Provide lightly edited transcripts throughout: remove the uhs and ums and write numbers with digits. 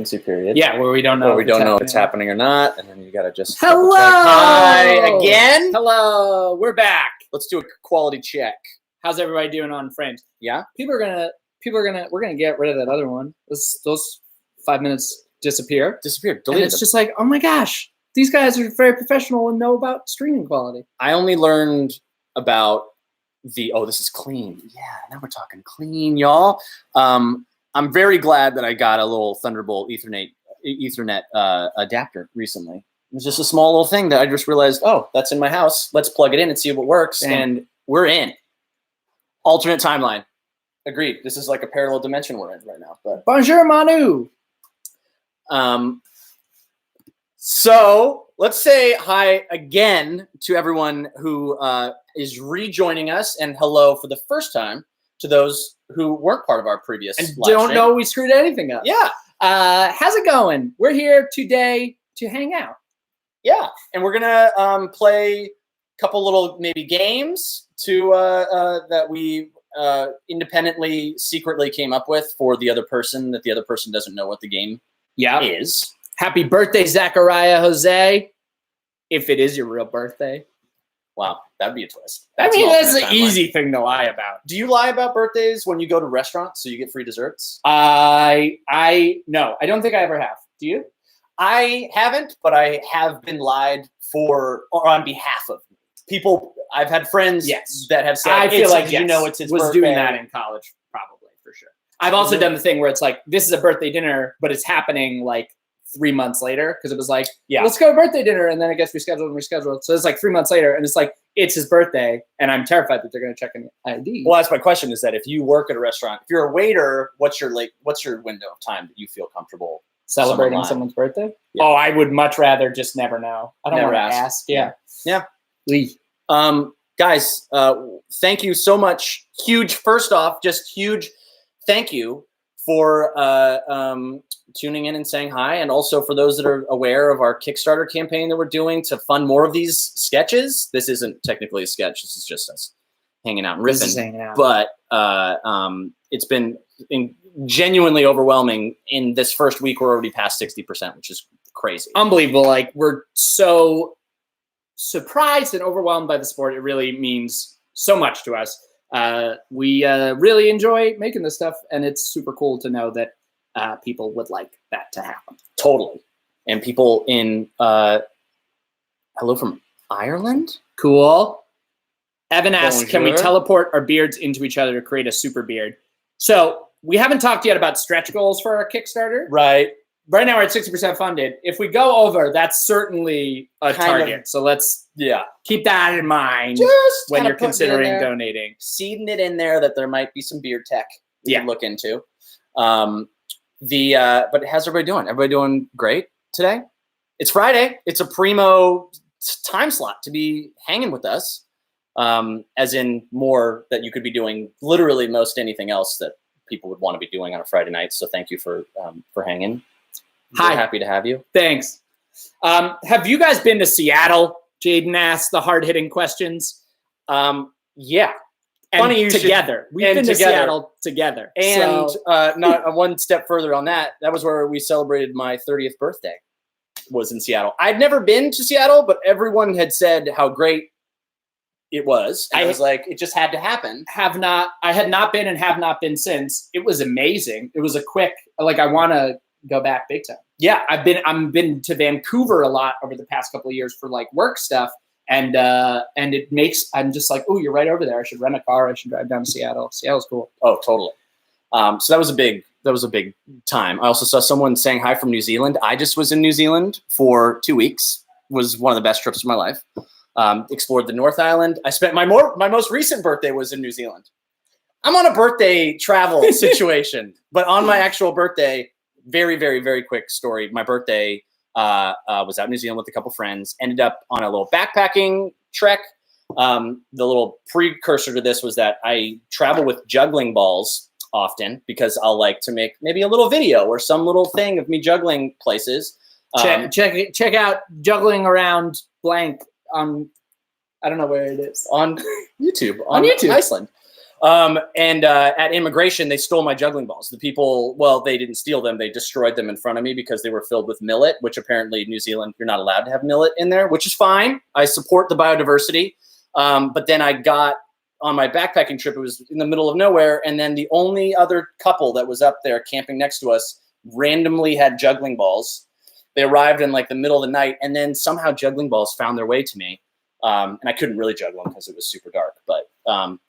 latency period. Yeah, where we don't know. Where we don't know if it's happening or not, and then you gotta just Hello. Hi again. Hello. We're back. Let's do a quality check. How's everybody doing on frames? Yeah. We're gonna get rid of that other one. Those 5 minutes disappear. Delete and it's them. just like, oh my gosh, these guys are very professional and know about streaming quality. I only learned about this is clean. Yeah, now we're talking clean, y'all. I'm very glad that I got a little Thunderbolt Ethernet adapter recently. It was just a small little thing that I just realized, that's in my house. Let's plug it in and see what works. Damn. And we're in. Alternate timeline. Agreed. This is like a parallel dimension we're in right now. But bonjour, Manu. So let's say hi again to everyone who is rejoining us, and hello for the first time to those who weren't part of our previous and live don't stream. know we screwed anything up. Yeah. How's it going? We're here today to hang out. Yeah, and we're gonna play a couple little maybe games that we independently, secretly came up with for the other person, that the other person doesn't know what the game is. Happy birthday, Zachariah Jose. If it is your real birthday. Wow, that'd be a twist. That's an easy thing to lie about. Do you lie about birthdays when you go to restaurants so you get free desserts? No, I don't think I ever have. Do you? I haven't, but I have been lied for or on behalf of people. I've had friends that have said, I feel like it's his birthday. Doing that in college, probably, for sure. I've also done the thing where it's like, this is a birthday dinner, but it's happening like 3 months later, because it was like, let's go to birthday dinner, and then I guess we rescheduled. So it's like 3 months later, and it's like, it's his birthday, and I'm terrified that they're going to check an ID. Well, that's my question, is that if you work at a restaurant, if you're a waiter, what's your window of time that you feel comfortable celebrating someone's birthday? Yeah. Oh, I would much rather just never know. I don't want to ask. Yeah. Guys, thank you so much. First off, just huge thank you for tuning in and saying hi, and also for those that are aware of our Kickstarter campaign that we're doing to fund more of these sketches. This isn't technically a sketch. This is just us hanging out and riffing. But it's been genuinely overwhelming. In this first week, we're already past 60%, which is crazy. Unbelievable. Like, we're so surprised and overwhelmed by the support. It really means so much to us. We really enjoy making this stuff, and it's super cool to know that people would like that to happen. Totally. And people in hello from Ireland? Cool. Evan asks, can we teleport our beards into each other to create a super beard? So we haven't talked yet about stretch goals for our Kickstarter. Right. Right now we're at 60% funded. If we go over, that's certainly a target. So let's keep that in mind when you're considering donating. Seeding it in there that there might be some beard tech we can look into. But how's everybody doing? Everybody doing great today? It's Friday. It's a primo time slot to be hanging with us. As in more that you could be doing literally most anything else that people would want to be doing on a Friday night. So thank you for hanging. Hi. We're happy to have you. Thanks. Have you guys been to Seattle? Jaden asked the hard-hitting questions. Yeah. And funny you together. We've been to Seattle together. And not one step further on that. That was where we celebrated my 30th birthday. Was in Seattle. I'd never been to Seattle, but everyone had said how great it was. And I was like, it just had to happen. I had not been and have not been since. It was amazing. It was a quick, I want to go back big time. Yeah, I've been to Vancouver a lot over the past couple of years for work stuff, and it makes, I'm just like, oh, you're right over there. I should rent a car. I should drive down to Seattle. Seattle's cool. Oh, totally. So that was a big time. I also saw someone saying hi from New Zealand. I just was in New Zealand for 2 weeks. Was one of the best trips of my life. Explored the North Island. I spent my most recent birthday was in New Zealand. I'm on a birthday travel situation, but on my actual birthday, very, very, very quick story. My birthday was out in New Zealand with a couple friends. Ended up on a little backpacking trek. The little precursor to this was that I travel with juggling balls often because I'll like to make maybe a little video or some little thing of me juggling places. Check out juggling around blank on, I don't know where it is. On YouTube. On YouTube. Iceland. And at immigration, they stole my juggling balls. The people, well, they didn't steal them. They destroyed them in front of me because they were filled with millet, which apparently New Zealand, you're not allowed to have millet in there, which is fine. I support the biodiversity. But then I got on my backpacking trip, it was in the middle of nowhere. And then the only other couple that was up there camping next to us randomly had juggling balls. They arrived in like the middle of the night, and then somehow juggling balls found their way to me. And I couldn't really juggle them because it was super dark, but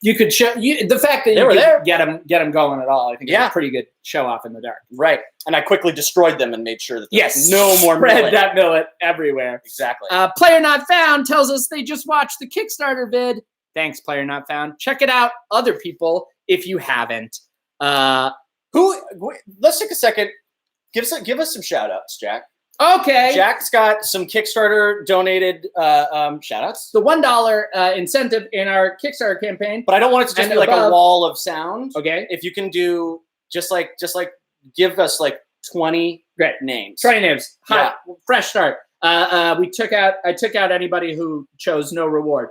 you could show the fact that they you were could there. get them going at all. I think it's a pretty good show off in the dark. Right. And I quickly destroyed them and made sure that there was no more spread millet. that millet everywhere. Exactly. Player Not Found tells us they just watched the Kickstarter vid. Thanks, Player Not Found. Check it out, other people, if you haven't. Let's take a second. Give us some shout outs, Jack. Okay. Jack's got some Kickstarter donated shout outs. The $1 incentive in our Kickstarter campaign. But I don't want it to just be like a wall of sound. Okay. If you can do just like give us like 20 names. 20 names. Hot. Yeah. Fresh start. I took out anybody who chose no reward.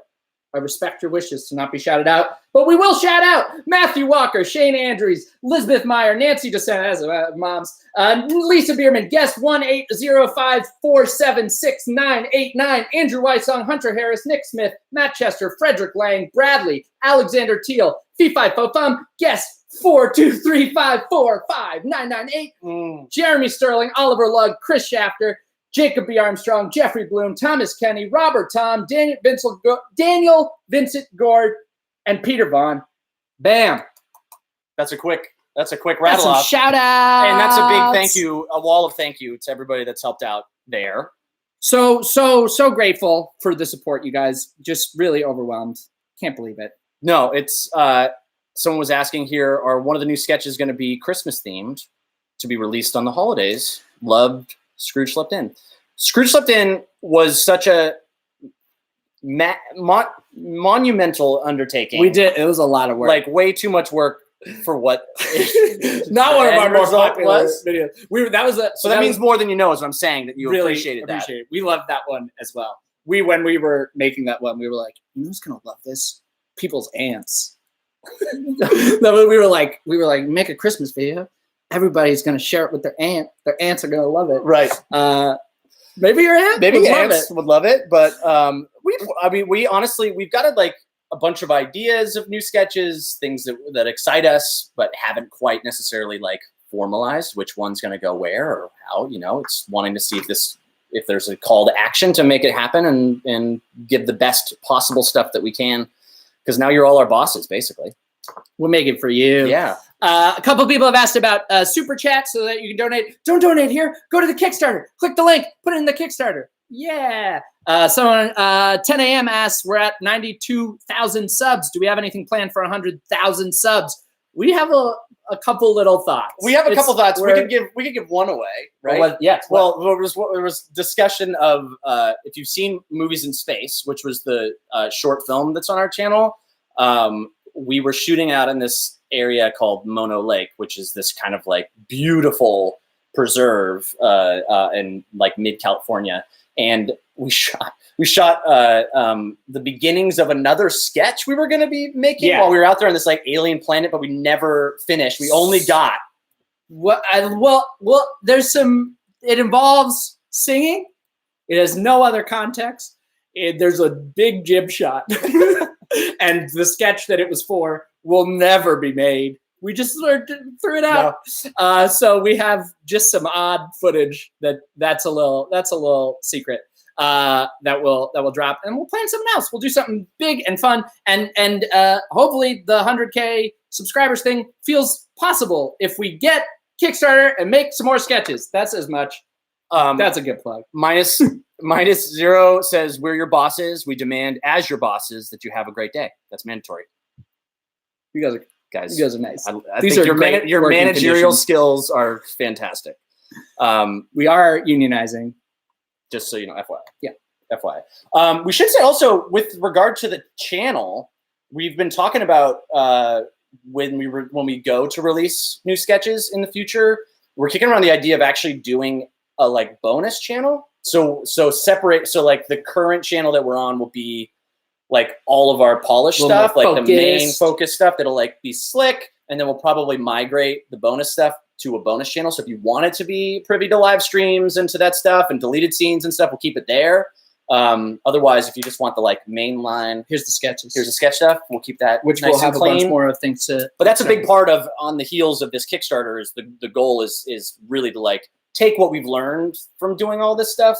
I respect your wishes to not be shouted out, but we will shout out Matthew Walker, Shane Andrews, Elizabeth Meyer, Nancy DeSantis, as moms, Lisa Bierman, guest 1-805-476-989, Andrew Weissong, Hunter Harris, Nick Smith, Matt Chester, Frederick Lang, Bradley, Alexander Teal, Fee-Fi Fo-Fum, guest 423545998, Jeremy Sterling, Oliver Lugg, Chris Shafter, Jacob B. Armstrong, Jeffrey Bloom, Thomas Kenny, Robert Tom, Daniel Vincent Gord, and Peter Vaughn. Bam. That's a quick rattle off. Shout out. And that's a big thank you, a wall of thank you to everybody that's helped out there. So grateful for the support, you guys. Just really overwhelmed. Can't believe it. No, it's someone was asking here, are one of the new sketches going to be Christmas themed to be released on the holidays? Loved Scrooge Slept In. Scrooge Slept In was such a monumental undertaking. We did. It was a lot of work. Like way too much work for what. Not one of our more popular videos. So that means more than you know is what I'm saying, that you really appreciated that. We loved that one as well. When we were making that one, we were like, you know who's going to love this? People's aunts. We were like, make a Christmas video. Everybody's going to share it with their aunt. Their aunts are going to love it. Right. Maybe your aunt would love it. But we honestly, we've got like a bunch of ideas of new sketches, things that excite us, but haven't quite necessarily like formalized which one's going to go where or how, it's wanting to see if there's a call to action to make it happen and give the best possible stuff that we can. Because now you're all our bosses, basically. We'll make it for you. Yeah. A couple of people have asked about Super Chat so that you can donate. Don't donate here. Go to the Kickstarter. Click the link. Put it in the Kickstarter. Yeah. Someone, 10 a.m. asks, we're at 92,000 subs. Do we have anything planned for 100,000 subs? We have a couple little thoughts. We have a couple thoughts. We could give one away, right? Well, there was discussion of if you've seen Movies in Space, which was the short film that's on our channel. We were shooting out in this area called Mono Lake, which is this kind of like beautiful preserve in like mid-California. And we shot the beginnings of another sketch we were going to be making while we were out there on this like alien planet, but we never finished. We only got there's it involves singing. It has no other context. There's a big jib shot. And the sketch that it was for will never be made. We just sort of threw it out. No. So we have just some odd footage that's a little secret that will drop, and we'll plan something else. We'll do something big and fun, and hopefully the 100K subscribers thing feels possible if we get Kickstarter and make some more sketches. That's as much. That's a good plug. Minus Zero says, we're your bosses. We demand as your bosses that you have a great day. That's mandatory. You guys are nice. I think your managerial skills are fantastic. We are unionizing. Just so you know, FYI. Yeah, FYI. We should say also, with regard to the channel, we've been talking about when we go to release new sketches in the future, we're kicking around the idea of actually doing a like bonus channel. So separate. So like the current channel that we're on will be like all of our polished stuff, like the main focused. focus stuff that'll like be slick, and then we'll probably migrate the bonus stuff to a bonus channel. So if you want it to be privy to live streams and to that stuff and deleted scenes and stuff, we'll keep it there. Otherwise, if you just want the like mainline, Here's the sketches. here's the sketch stuff, we'll keep that which nice we'll have and a bunch clean. more of things to. But that's a big part of on the heels of this Kickstarter is the goal is really to like take what we've learned from doing all this stuff,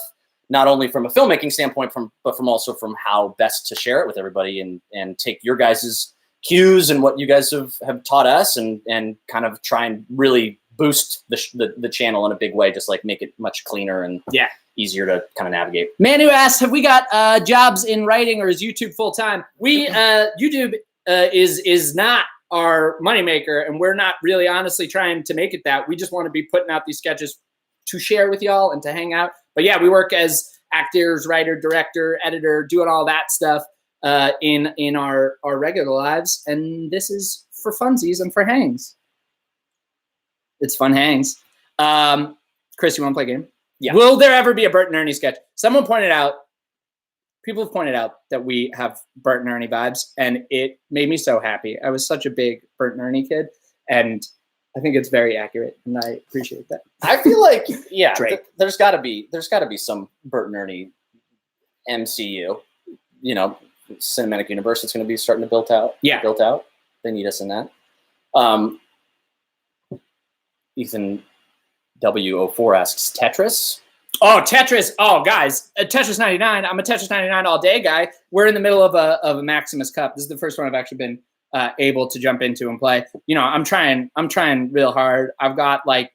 not only from a filmmaking standpoint, but from also from how best to share it with everybody and take your guys's cues and what you guys have taught us and kind of try and really boost the channel in a big way, just like make it much cleaner and easier to kind of navigate. Manu asked, have we got jobs in writing or is YouTube full time? We YouTube is not our moneymaker, and we're not really honestly trying to make it that. We just want to be putting out these sketches to share with y'all and to hang out. But yeah, we work as actors, writer, director, editor, doing all that stuff in our regular lives. And this is for funsies and for hangs. It's fun hangs. Chris, you want to play a game? Yeah. Will there ever be a Bert and Ernie sketch? People have pointed out that we have Bert and Ernie vibes, and it made me so happy. I was such a big Bert and Ernie kid, and I think it's very accurate, and I appreciate that. I feel like, there's got to be some Bert and Ernie MCU, cinematic universe that's going to be starting to built out. They need us in that. Ethan W04 asks, Tetris? Oh, Tetris. Oh, guys, Tetris 99. I'm a Tetris 99 all day guy. We're in the middle of a Maximus Cup. This is the first one I've actually been able to jump into and play. I'm trying real hard. I've got like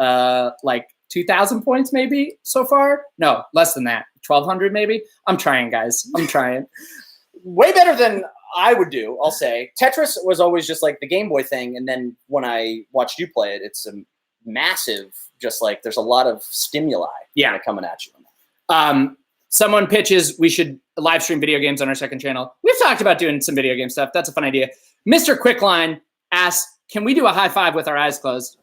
2,000 points maybe so far. No, less than that. 1,200 maybe. I'm trying, guys. I'm trying. Way better than I would do, I'll say. Tetris was always just like the Game Boy thing, and then when I watched you play it, it's a massive, just like there's a lot of stimuli coming at you. Someone pitches we should live stream video games on our second channel. We've talked about doing some video game stuff. That's a fun idea. Mr. Quickline asks, can we do a high five with our eyes closed?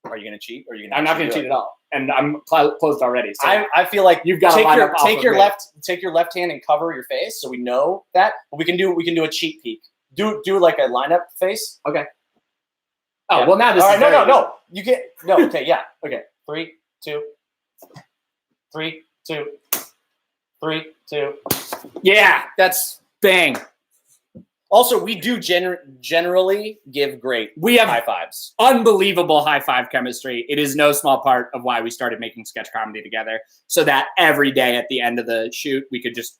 Are you going to cheat? Or are you I'm not going to cheat at all. And I'm closed already. So I feel like you've got to take your left hand and cover your face so we know that. But we can do a cheat peek. Do like a lineup face. Okay. Oh, well, now this all is right, no. You get no. Okay, yeah. Okay. 3, 2, 3, 2, 3, 2. Yeah, that's bang. Also, we do generally give great high fives. Unbelievable high five chemistry. It is no small part of why we started making sketch comedy together, so that every day at the end of the shoot, we could just,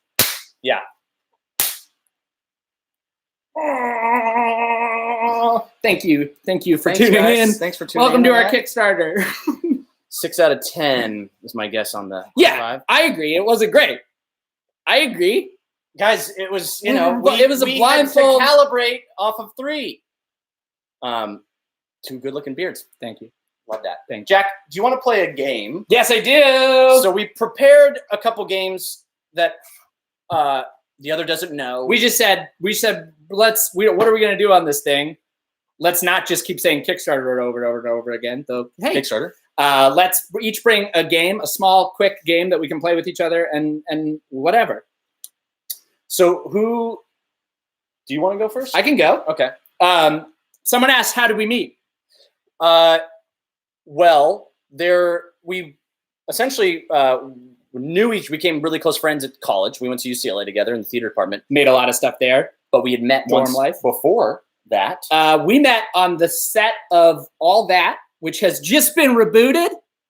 Thank you for tuning in. Thanks for tuning in. Welcome to our Kickstarter. 6 out of 10 is my guess on the five. I agree. It wasn't great. I agree. Guys, it was, it was a blindfold. Had to calibrate off of 3. 2 good-looking beards. Thank you. Love that. Thank you. Jack, do you want to play a game? Yes, I do. So we prepared a couple games that the other doesn't know. We said, what are we going to do on this thing? Let's not just keep saying Kickstarter over and over again. So, hey, Kickstarter. Let's each bring a game, a small, quick game that we can play with each other and whatever. So do you want to go first? I can go. Okay. Someone asked, how did we meet? Well, we essentially became really close friends at college. We went to UCLA together in the theater department. Made a lot of stuff there. But we had met Dorm life before that. We met on the set of All That, which has just been rebooted.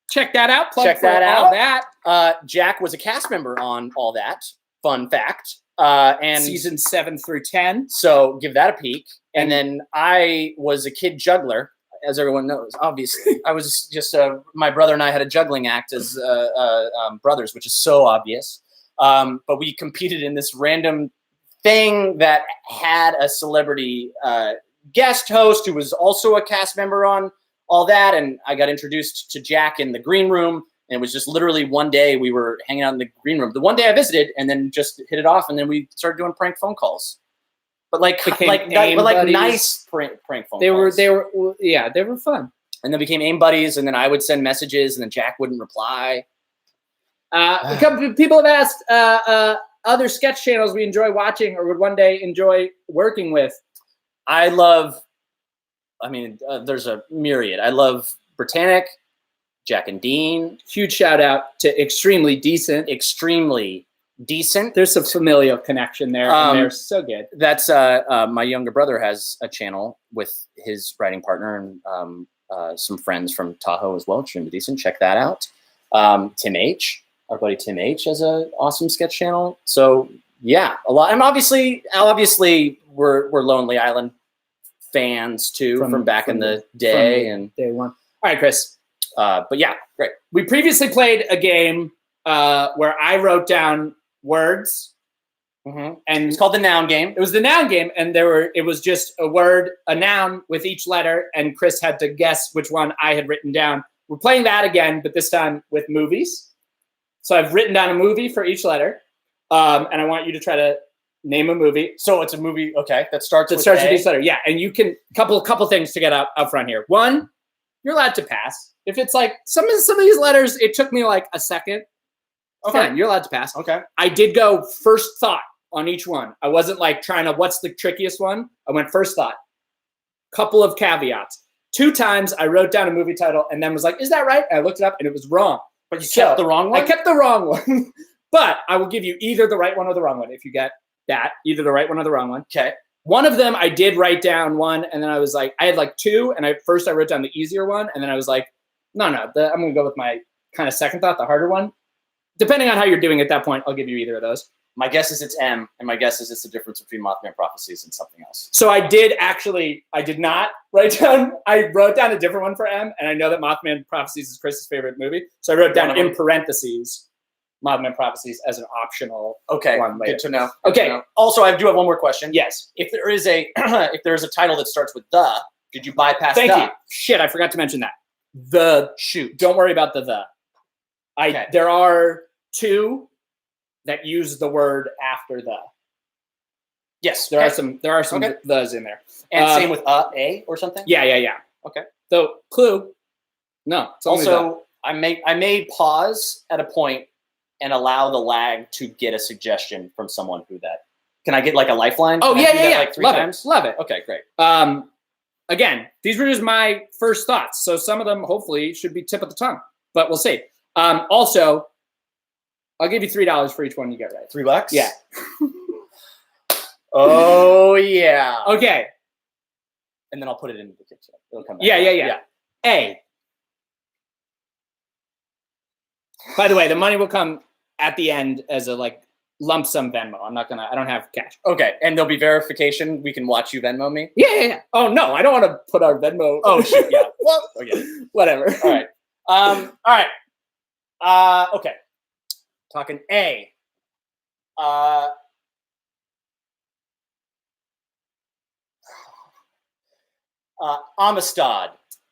Check that out. Check that out. All That. Jack was a cast member on All That. Fun fact. And season 7 through 10. So give that a peek. And then I was a kid juggler, as everyone knows, obviously. I was just, my brother and I had a juggling act as brothers, which is so obvious. But we competed in this random thing that had a celebrity guest host who was also a cast member on All That. And I got introduced to Jack in the green room. And it was just literally one day we were hanging out in the green room. The one day I visited and then just hit it off. And then we started doing prank phone calls. But nice prank phone calls. They were fun. And then became AIM buddies. And then I would send messages and then Jack wouldn't reply. A couple of people have asked, other sketch channels we enjoy watching or would one day enjoy working with? There's a myriad. I love Britannic, Jack and Dean. Huge shout out to Extremely Decent. Extremely Decent. There's some familial connection there, and they're so good. That's my younger brother has a channel with his writing partner and some friends from Tahoe as well. Extremely Decent. Check that out. Tim H, our buddy Tim H, has an awesome sketch channel. So yeah, a lot. And obviously we're Lonely Island fans too from back in the day and day one. All right, Chris. But yeah, great. We previously played a game where I wrote down words, and it's called the noun game. It was the noun game, and it was just a word, a noun with each letter, and Chris had to guess which one I had written down. We're playing that again, but this time with movies. So I've written down a movie for each letter, and I want you to try to name a movie. So it's a movie, okay, that starts with each letter. Yeah, and you can couple things to get up front here. One, you're allowed to pass. If it's like some of these letters, it took me like a second. Okay, fine, you're allowed to pass. Okay. I did go first thought on each one. I wasn't like trying to what's the trickiest one. I went first thought. Couple of caveats. 2 times I wrote down a movie title and then was like, is that right? And I looked it up and it was wrong. But you kept the wrong one? I kept the wrong one. But I will give you either the right one or the wrong one if you get that. Either the right one or the wrong one. Okay. One of them I did write down one, and then I was like, I had like 2, and first I wrote down the easier one, and then I was like, no, I'm going to go with my kind of second thought, the harder one. Depending on how you're doing at that point, I'll give you either of those. My guess is it's M, and my guess is it's the difference between Mothman Prophecies and something else. So I did not write down, I wrote down a different one for M, and I know that Mothman Prophecies is Chris's favorite movie, so I wrote down in parentheses Mothman Prophecies as an optional one later. Good to know. Okay. To know. Also, I do have one more question. Yes. If there is a title that starts with the, did you bypass Thank the? you. Shit, I forgot to mention that. The shoot. Don't worry about the. Okay. There are 2 that use the word after the. Yes, there are some thes in there. And same with a or something? Yeah. Okay. So clue. No. It's also, I may pause at a point and allow the lag to get a suggestion from someone who that. Can I get like a lifeline? Oh, Can yeah. Like 3 Love times? Love it. Okay, great. Again, these were just my first thoughts. So some of them hopefully should be tip of the tongue, but we'll see. Also, I'll give you $3 for each one you get right. $3? Yeah. Oh, yeah. Okay. And then I'll put it into the kitchen. It'll come back. Yeah. A. By the way, the money will come at the end as a like lump sum Venmo. I don't have cash. Okay. And there'll be verification. We can watch you Venmo me? Yeah. Oh, no, I don't want to put our Venmo. Oh, shit. Yeah. Well, okay. Whatever. All right. Okay. Talking A. Amistad.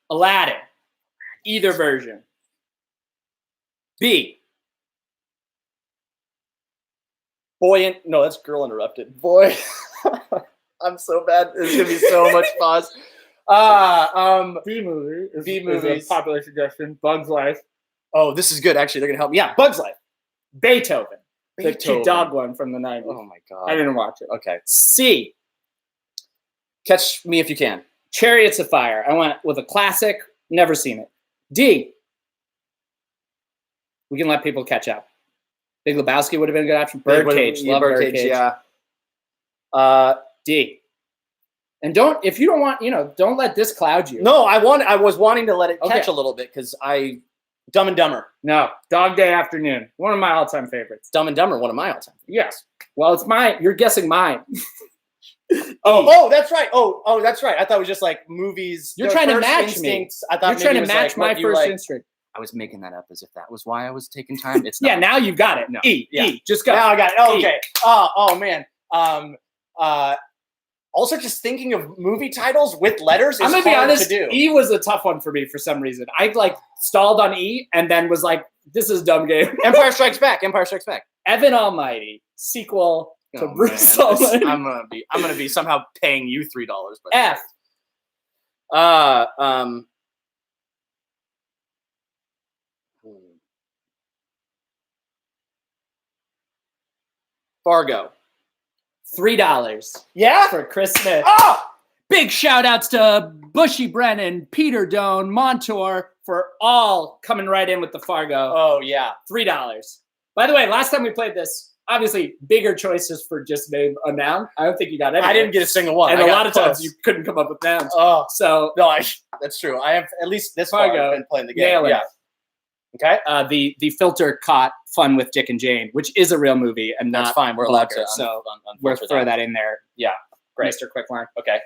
Aladdin. Either version. B. Boy, no, that's Girl Interrupted. Boy, I'm so bad. There's gonna be so much pause. B movie. B movie. Is a popular suggestion. Bug's Life. Oh, this is good. Actually, they're gonna help me. Yeah, Bug's Life. Beethoven. The cute dog one from the 90s. Oh my god. I didn't watch it. Okay. C. Catch Me If You Can. Chariots of Fire. I went with a classic. Never seen it. D. We can let people catch up. Big Lebowski would have been a good option. Birdcage. Love Birdcage. Yeah. D. And if you don't want, don't let this cloud you. No, I was wanting to let it catch a little bit because Dumb and Dumber. No. Dog Day Afternoon. One of my all-time favorites. Dumb and Dumber, one of my all-time favorites. Yes. Well, it's mine. You're guessing mine. Oh, that's right. Oh, that's right. I thought it was just like movies. You're trying to match me. I thought you're trying to match my first instinct. I was making that up as if that was why I was taking time. It's not. Yeah, now you've got it. No. E. Just go. Now I got it. Oh, E. okay. Oh man. Also, just thinking of movie titles with letters is I'm gonna hard be honest. to do. E was a tough one for me for some reason. I stalled on E and then was like, "This is a dumb game." Empire Strikes Back. Evan Almighty sequel to Bruce Almighty. I'm gonna be somehow paying you $3. But F. Fargo. $3. Yeah? For Chris Smith. Oh! Big shout outs to Bushy Brennan, Peter Doan, Montour for all coming right in with the Fargo. Oh, yeah. $3. By the way, last time we played this, obviously bigger choices for just name a noun. I don't think you got anything. I didn't get a single one. And a lot of times you couldn't come up with nouns. Oh. So No, that's true. I have at least this far Fargo, been playing the game. nail it. Yeah. Okay. The filter caught Fun with Dick and Jane, which is a real movie and not That's fine. We're allowed vulgar, to. So we'll throw that in there. Yeah. Great. Mr. Quicklearn. Okay.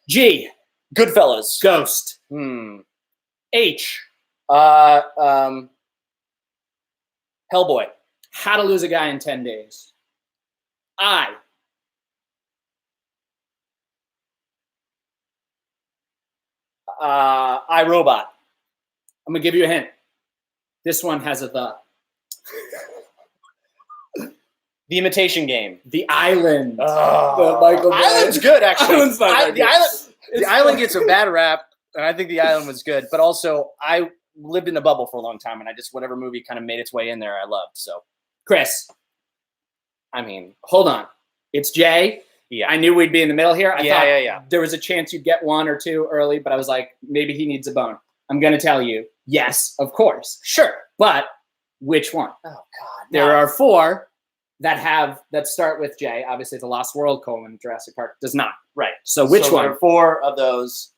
G. Goodfellas. Ghost. H. Hellboy. How to Lose a Guy in 10 Days. I. iRobot. I'm gonna give you a hint. This one has a the. The Imitation Game. The Island. Oh. The Michael Bay. Island's good, actually. Island's not The Island gets a bad rap, and I think The Island was good. But also, I lived in a bubble for a long time, and whatever movie kind of made its way in there, I loved. So, Chris. I mean, hold on. It's Jay. Yeah. I knew we'd be in the middle here. I thought yeah. There was a chance you'd get one or two early, but I was like, maybe he needs a bone. I'm going to tell you, yes, of course. Sure. But which one? Oh, God. There are 4 that start with J. Obviously, The Lost World, Jurassic Park does not. Right. So which one? There are 4 of those.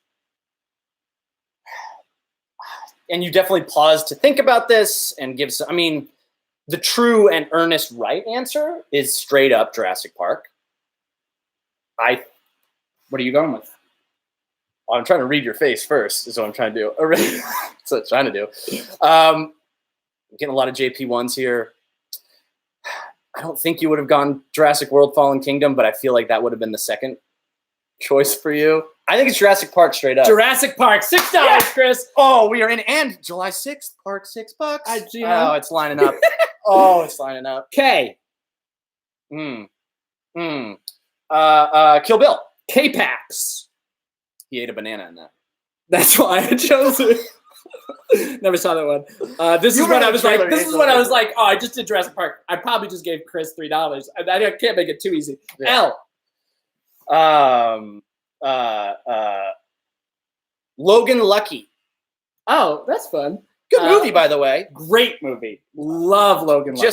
And you definitely pause to think about this and give some, I mean, the true and earnest right answer is straight up Jurassic Park. What are you going with? I'm trying to read your face first, is what I'm trying to do. That's what I'm trying to do. I'm getting a lot of JP ones here. I don't think you would have gone Jurassic World Fallen Kingdom, but I feel like that would have been the second choice for you. I think it's Jurassic Park straight up. Jurassic Park, $6, yeah. Chris. Oh, we are in. And July 6th, Park, $6. Oh, it's lining up. It's lining up. K. Kill Bill. K-Pax. He ate a banana in that. That's why I chose it. Never saw that one. This is when I was like, oh, I just did Jurassic Park. I probably just gave Chris $3. I can't make it too easy. Yeah. L. Logan Lucky. Oh, that's fun. Good movie, by the way. Great movie. Love Logan Lucky.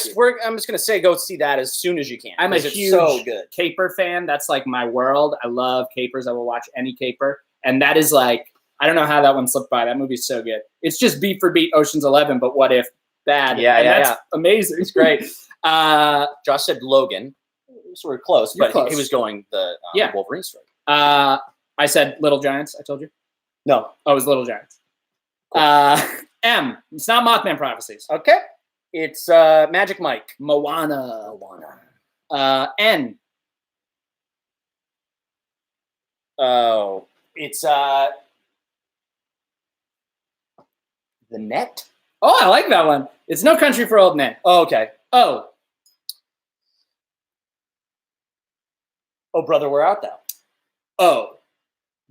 I'm just gonna say, go see that as soon as you can. I'm a huge Caper fan. That's like my world. I love capers. I will watch any caper. And that is like, I don't know how that one slipped by. That movie's so good. It's just beat for beat Ocean's 11, but what if bad? Yeah, that's amazing. It's great. Josh said Logan. So we're close, but close. He was going the Wolverine story. I said Little Giants. I told you. No. Oh, it was Little Giants. Cool. M. It's not Mothman Prophecies. Okay. It's Magic Mike. Moana. N. Oh, it's The Net. Oh, I like that one. It's No Country for Old Men. Oh, okay. Oh. Oh, Brother, Where Art Thou? Oh.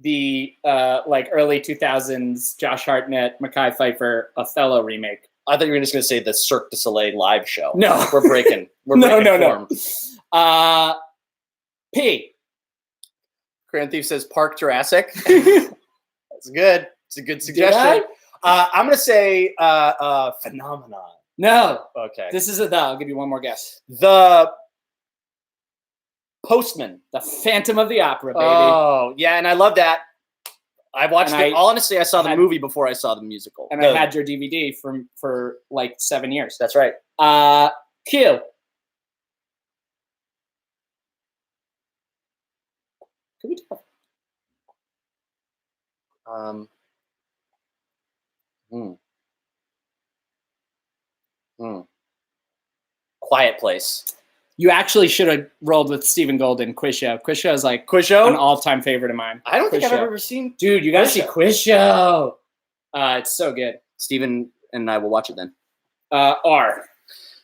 The like early 2000s Josh Hartnett, Mekhi Phifer, Othello remake. I thought you were just going to say the Cirque du Soleil live show. No. We're breaking form. P. Grand Thief says Park Jurassic. That's good. It's a good suggestion. I'm going to say Phenomenon. No. Okay. This is I'll give you one more guess. The Postman. The Phantom of the Opera, baby. Oh, yeah, and I love that. I watched it. Honestly, I saw the movie before I saw the musical. And I had your DVD for like 7 years. That's right. Q. Can we talk? Quiet Place. You actually should have rolled with Stephen Golden, Quiz Show. Quiz Show is like an all-time favorite of mine. I don't think I've ever seen. Dude, you got to see Quiz Show. It's so good. Stephen and I will watch it then. R.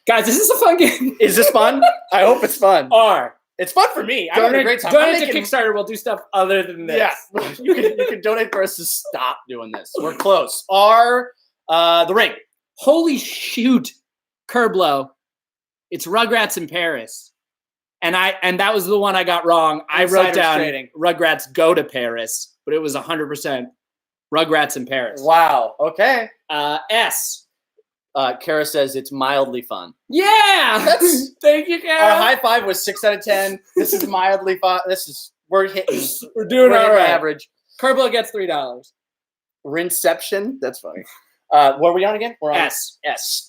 Guys, this is a fun game. Is this fun? I hope it's fun. R. It's fun for me. I'm having a great time. Donate to Kickstarter. We'll do stuff other than this. Yeah. you can donate for us to stop doing this. We're close. R. The Ring. Holy shoot. Kerblo. It's Rugrats in Paris. And that was the one I got wrong. I wrote down trading. Rugrats Go to Paris, but it was 100% Rugrats in Paris. Wow. Okay. S. Kara says it's mildly fun. Yeah. Thank you, Kara. Our high five was 6 out of 10. This is mildly fun. We're hitting. We're doing all right. Average. Kerbo gets $3. Rinception. That's funny. What are we on again? We're on S.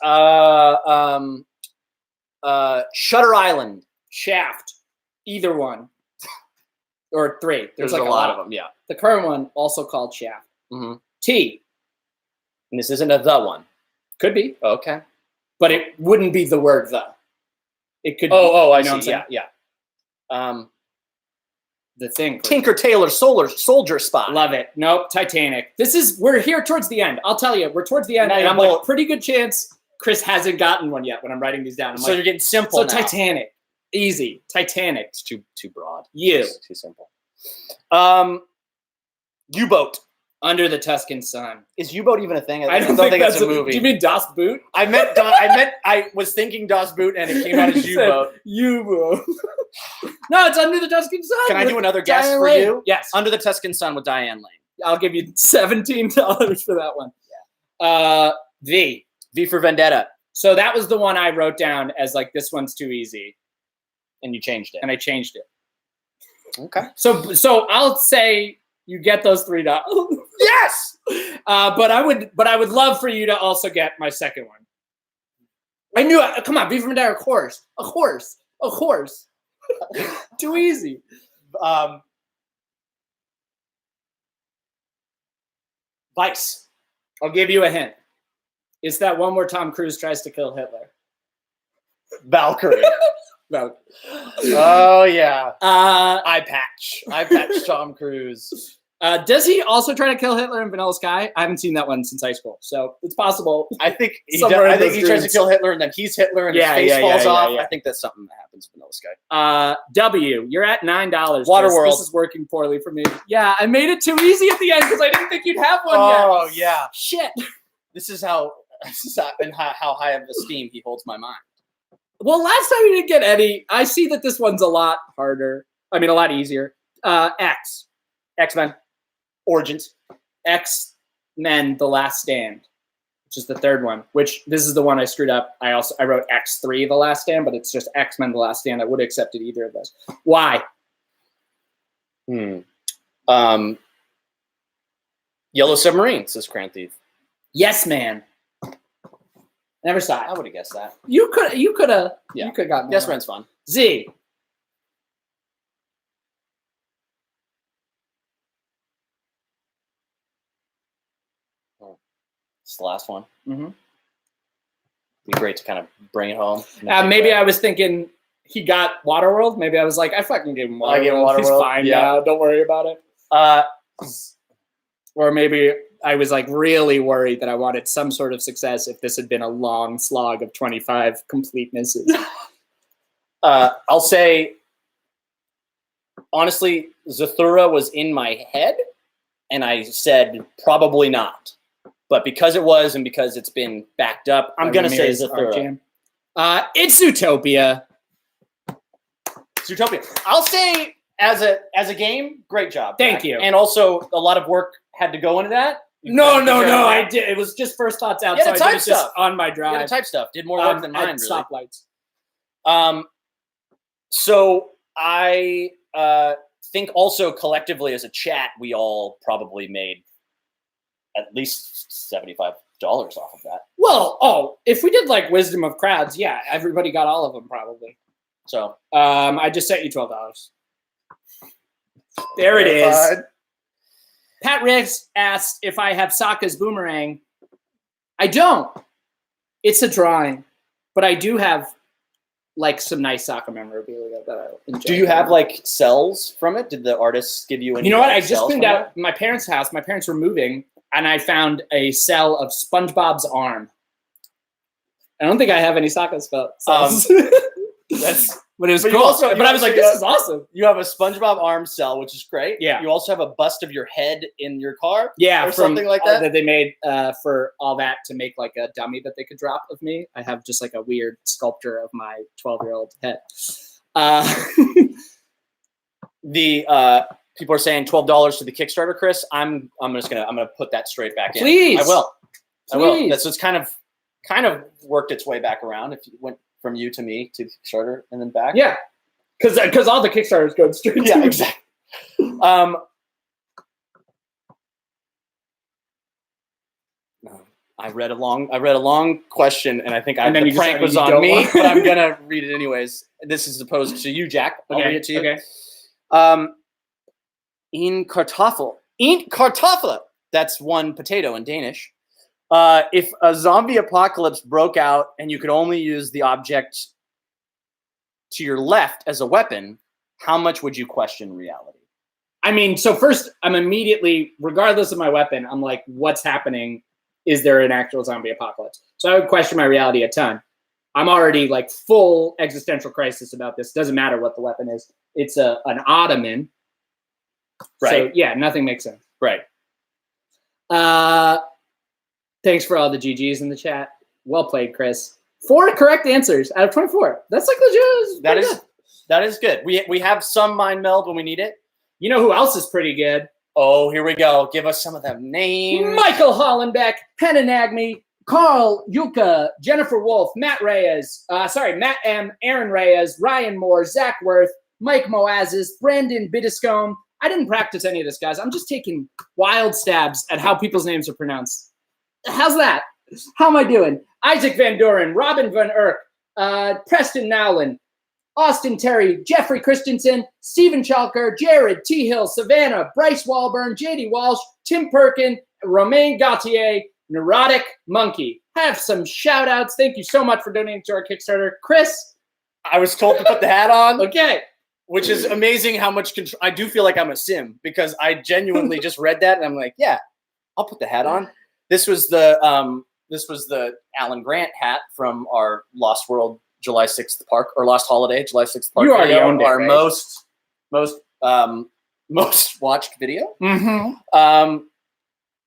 Shutter Island. Shaft. Either one. Or 3. There's like a lot of them. Yeah. The current one also called Shaft. Mm-hmm. T. And this isn't a the one. Could be. Okay. But it wouldn't be the word the. It could. I see. Yeah. The thing. Tinker Tailor Soldier Spy. Love it. Nope. Titanic. We're here towards the end. I'll tell you, we're towards the end, and I'm like, pretty good chance Chris hasn't gotten one yet when I'm writing these down. You're getting simple. So now. Titanic. Easy. Titanic. It's too broad. It's too simple. U-boat. Under the Tuscan Sun. Is U-boat even a thing? I don't think that's a movie. Do you mean Das Boot? I was thinking Das Boot and it came out as U-boat. U-boat. No, it's Under the Tuscan Sun. Can I do another guess for you? Yes. Under the Tuscan Sun with Diane Lane. I'll give you $17 for that one. Yeah. V for Vendetta. So that was the one I wrote down as like, this one's too easy. And you changed it. And I changed it. Okay. So I'll say you get those $3. Yes. But I would love for you to also get my second one. I knew it. Come on, V for Vendetta, of course. Too easy. Vice. I'll give you a hint. It's that one where Tom Cruise tries to kill Hitler. Valkyrie. No. Oh yeah. Eye patch Tom Cruise. Does he also try to kill Hitler in Vanilla Sky? I haven't seen that one since high school, so it's possible. I think he tries to kill Hitler and then he's Hitler and his face falls off. Yeah. I think that's something that happens in Vanilla Sky. W, you're at $9. Waterworld. This is working poorly for me. Yeah, I made it too easy at the end because I didn't think you'd have one yet. Oh yeah. Shit. This is how high of esteem he holds my mind. Well, last time you didn't get any. I see that this one's a lot harder. I mean, a lot easier. X-Men. Origins. X-Men The Last Stand, which is the third one, which this is the one I screwed up. I wrote X3 The Last Stand, but it's just X-Men The Last Stand. I would have accepted either of those. Why? Yellow Submarine, says Cran Thief. Yes, Man. Never saw it. I would have guessed that. You could have. Yeah. You could have gotten that. Yes, Man's fun. Z. It's the last one. Mm-hmm. Be great to kind of bring it home. Maybe I was thinking he got Waterworld. Maybe I was like, I fucking gave him Waterworld. He's fine now. Don't worry about it. Or maybe I was like really worried that I wanted some sort of success if this had been a long slog of 25 complete misses. I'll say, honestly, Zathura was in my head, and I said probably not. But because it was, and because it's been backed up, I'm going to say Zathura. It's Zootopia. Zootopia. I'll say as a game, great job. Thank you. And also a lot of work had to go into that. No, I did. It was just first thoughts out. Yeah, so I did it just on my drive. Yeah, the type stuff. Did more work than mine, really. Stoplights. So I think also collectively as a chat, we all probably made at least $75 off of that. Well, if we did like Wisdom of Crowds, yeah, everybody got all of them probably. So I just sent you $12. There it is. Pat Riggs asked if I have Sokka's boomerang. I don't. It's a drawing, but I do have like some nice Sokka memorabilia that I enjoy. Do you have like cells from it? Did the artists give you any? You know what? I just cleaned out my parents' house. My parents were moving, and I found a cell of SpongeBob's arm. I don't think I have any Sokka cells. But it was cool. But I was like, this is awesome. You have a SpongeBob arm cell, which is great. Yeah. You also have a bust of your head in your car. Yeah. Or something like that. That they made for all that to make like a dummy that they could drop of me. I have just like a weird sculpture of my 12-year-old head. The people are saying $12 to the Kickstarter, Chris. I'm gonna put that straight back in. Please. I will. Please. I will. That's what's kind of worked its way back around. If you went from you to me to Kickstarter and then back. Yeah. Because all the Kickstarters go straight to me. Exactly. I read a long question, and I think the prank was on me, but I'm gonna read it anyways. This is opposed to you, Jack. I'll read it to you. Okay. In Kartoffel. That's one potato in Danish. If a zombie apocalypse broke out and you could only use the object to your left as a weapon, how much would you question reality? I mean, so first, I'm immediately, regardless of my weapon, I'm like, what's happening? Is there an actual zombie apocalypse? So I would question my reality a ton. I'm already like full existential crisis about this. Doesn't matter what the weapon is. It's an ottoman. Right. So yeah, nothing makes sense. Right. Thanks for all the GGs in the chat. Well played, Chris. 4 correct answers out of 24. That's like legit. That is good. We have some mind meld when we need it. You know who else is pretty good? Oh, here we go. Give us some of them names. Michael Hollenbeck, Hannah Nagme, Carl Yuka, Jennifer Wolf, Matt M, Aaron Reyes, Ryan Moore, Zach Worth, Mike Moazes, Brandon Biddiscombe. I didn't practice any of this, guys. I'm just taking wild stabs at how people's names are pronounced. How's that? How am I doing? Isaac Van Doren, Robin Van Erck, Preston Nowlin, Austin Terry, Jeffrey Christensen, Stephen Chalker, Jared T. Hill, Savannah, Bryce Walburn, JD Walsh, Tim Perkin, Romain Gauthier, Neurotic Monkey. Have some shout outs. Thank you so much for donating to our Kickstarter. Chris? I was told to put the hat on. Okay. Which is amazing how much control. I do feel like I'm a sim because I genuinely just read that and I'm like, yeah, I'll put the hat on. This was the Alan Grant hat from our Lost World July 6th Park or Lost Holiday July 6th Park. You already owned it, our right? most watched video. Mm-hmm.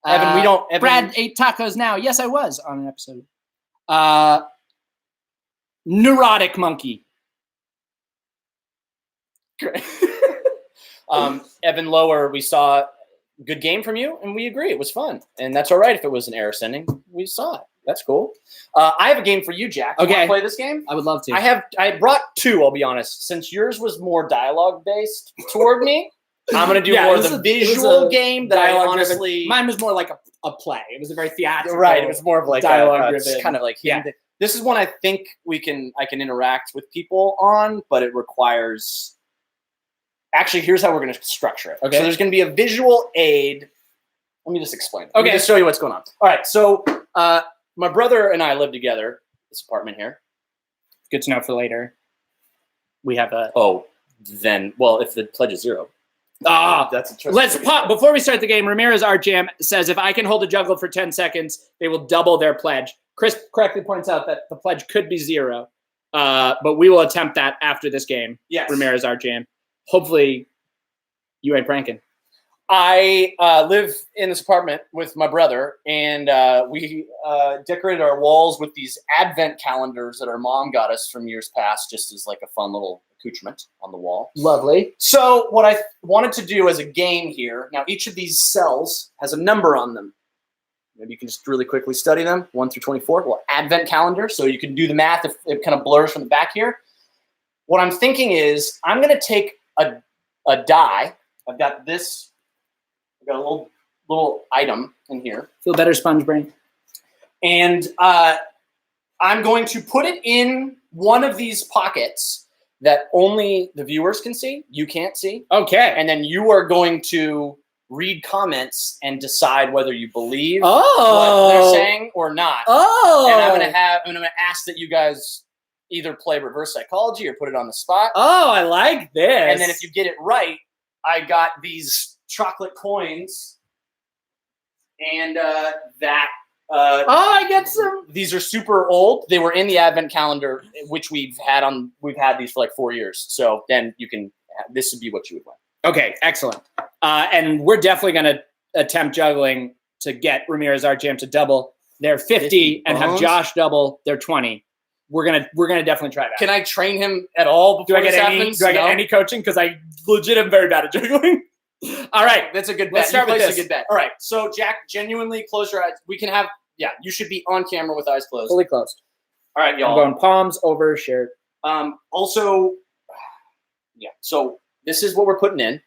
Evan, Brad ate tacos now. Yes, I was on an episode. Neurotic Monkey. Great. Evan Lower, we saw good game from you, and we agree it was fun, and that's all right if it was an error sending. We saw it. That's cool. I have a game for you, Jack. Okay. You want to play this game? I would love to. I brought 2. I'll be honest. Since yours was more dialogue based toward me, I'm gonna do more of the visual game that I honestly. Mine was more like a play. It was a very theatrical. Right. It was more of like dialogue driven. Kind of like This is one I think I can interact with people on, but it requires. Actually, here's how we're going to structure it. Okay. So there's going to be a visual aid. Let me just explain. Okay. Let me just show you what's going on. All right. So my brother and I live together. This apartment here. Good to know for later. We have a. If the pledge is 0. That's a trick. Let's pop before we start the game. Ramirez Art Jam says if I can hold a juggle for 10 seconds, they will double their pledge. Chris correctly points out that the pledge could be 0, but we will attempt that after this game. Yes. Ramirez Art Jam. Hopefully, you ain't pranking. I live in this apartment with my brother, and we decorated our walls with these advent calendars that our mom got us from years past, just as like a fun little accoutrement on the wall. Lovely. So what I wanted to do as a game here, now each of these cells has a number on them. Maybe you can just really quickly study them, 1 through 24. Well, advent calendar, so you can do the math if it kind of blurs from the back here. What I'm thinking is I'm going to take a die. I've got this. I've got a little item in here. Feel better, Sponge Brain. And I'm going to put it in one of these pockets that only the viewers can see. You can't see. Okay. And then you are going to read comments and decide whether you believe what they're saying or not. Oh. And I'm gonna ask that you guys either play reverse psychology or put it on the spot. Oh, I like this. And then if you get it right, I got these chocolate coins, and I get some. These are super old. They were in the advent calendar, which we've had these for like 4 years. So then this would be what you would win. Okay, excellent. And we're definitely going to attempt juggling to get Ramirez Art Jam to double their 50 and have Josh double their 20. we're gonna definitely try that. Can I train him at all before this happens? Do I get any coaching? Because I legit am very bad at juggling. All right, that's a good bet. Let's start with this. A good bet. All right, so Jack, genuinely close your eyes. We can have, you should be on camera with eyes closed. Fully closed. All right, y'all. I'm going palms over shirt. Also, so this is what we're putting in.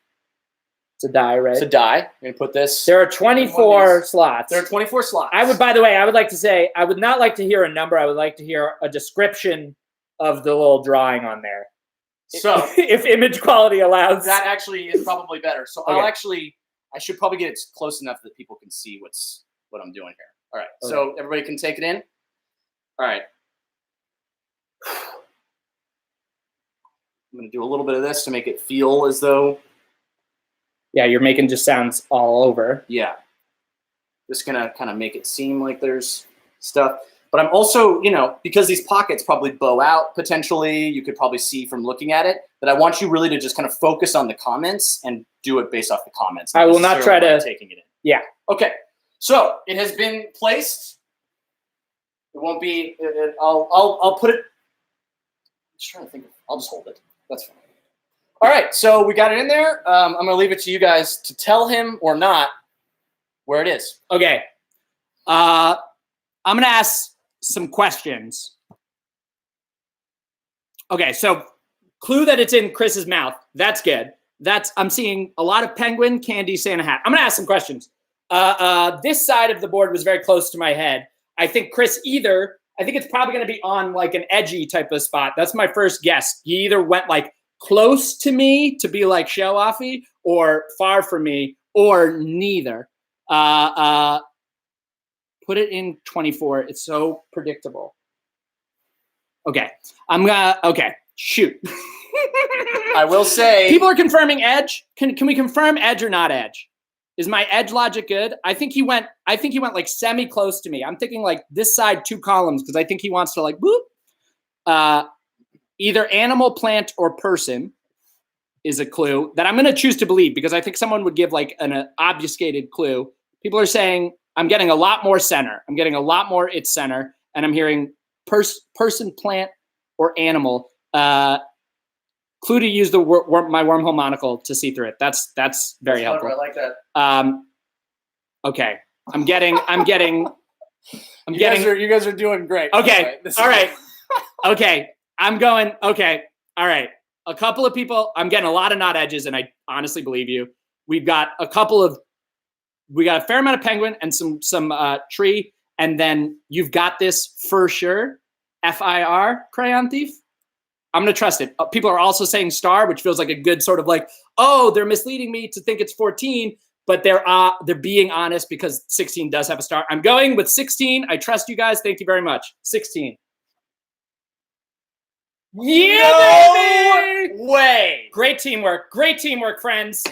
It's a die, right? It's a die. I'm going to put this. There are 24 slots. There are 24 slots. By the way, I would like to say, I would not like to hear a number. I would like to hear a description of the little drawing on there. So if image quality allows. That actually is probably better. So Okay. I should probably get it close enough that people can see what I'm doing here. All right. Okay. So everybody can take it in. All right. I'm going to do a little bit of this to make it feel as though. Yeah, you're making just sounds all over. Yeah. Just going to kind of make it seem like there's stuff. But I'm also, because these pockets probably bow out potentially, you could probably see from looking at it, that I want you really to just kind of focus on the comments and do it based off the comments. I will not try to. Taking it in. Yeah. Okay. So it has been placed. It won't be, I'll put it, I'm just trying to think. I'll just hold it. That's fine. All right. So we got it in there. I'm going to leave it to you guys to tell him or not where it is. Okay. I'm going to ask some questions. Okay, so clue that it's in Chris's mouth. That's good. I'm seeing a lot of penguin, candy, Santa hat. I'm gonna ask some questions. This side of the board was very close to my head. I think Chris I think it's probably gonna be on like an edgy type of spot. That's my first guess. He either went like close to me to be like show offy, or far from me, or neither. Put it in 24. It's so predictable. Okay. Okay. Shoot. I will say. People are confirming edge. Can we confirm edge or not edge? Is my edge logic good? I think he went like semi close to me. I'm thinking like this side 2 columns because I think he wants to like boop. Either animal, plant, or person is a clue that I'm going to choose to believe because I think someone would give like an obfuscated clue. People are saying I'm getting a lot more center. I'm getting a lot more its center, and I'm hearing person, plant, or animal. Clue to use my wormhole monocle to see through it. That's very helpful. I like that. Okay. I'm getting. You guys are doing great. Okay. All right. Okay. I'm going. Okay. All right. A couple of people. I'm getting a lot of not edges, and I honestly believe you. We got a fair amount of penguin and some tree, and then you've got this for sure. FIR crayon thief. I'm gonna trust it. People are also saying star, which feels like a good sort of like, oh, they're misleading me to think it's 14, but they're being honest because 16 does have a star. I'm going with 16. I trust you guys. Thank you very much. 16. Yeah, baby! Way. Great teamwork. Great teamwork, friends.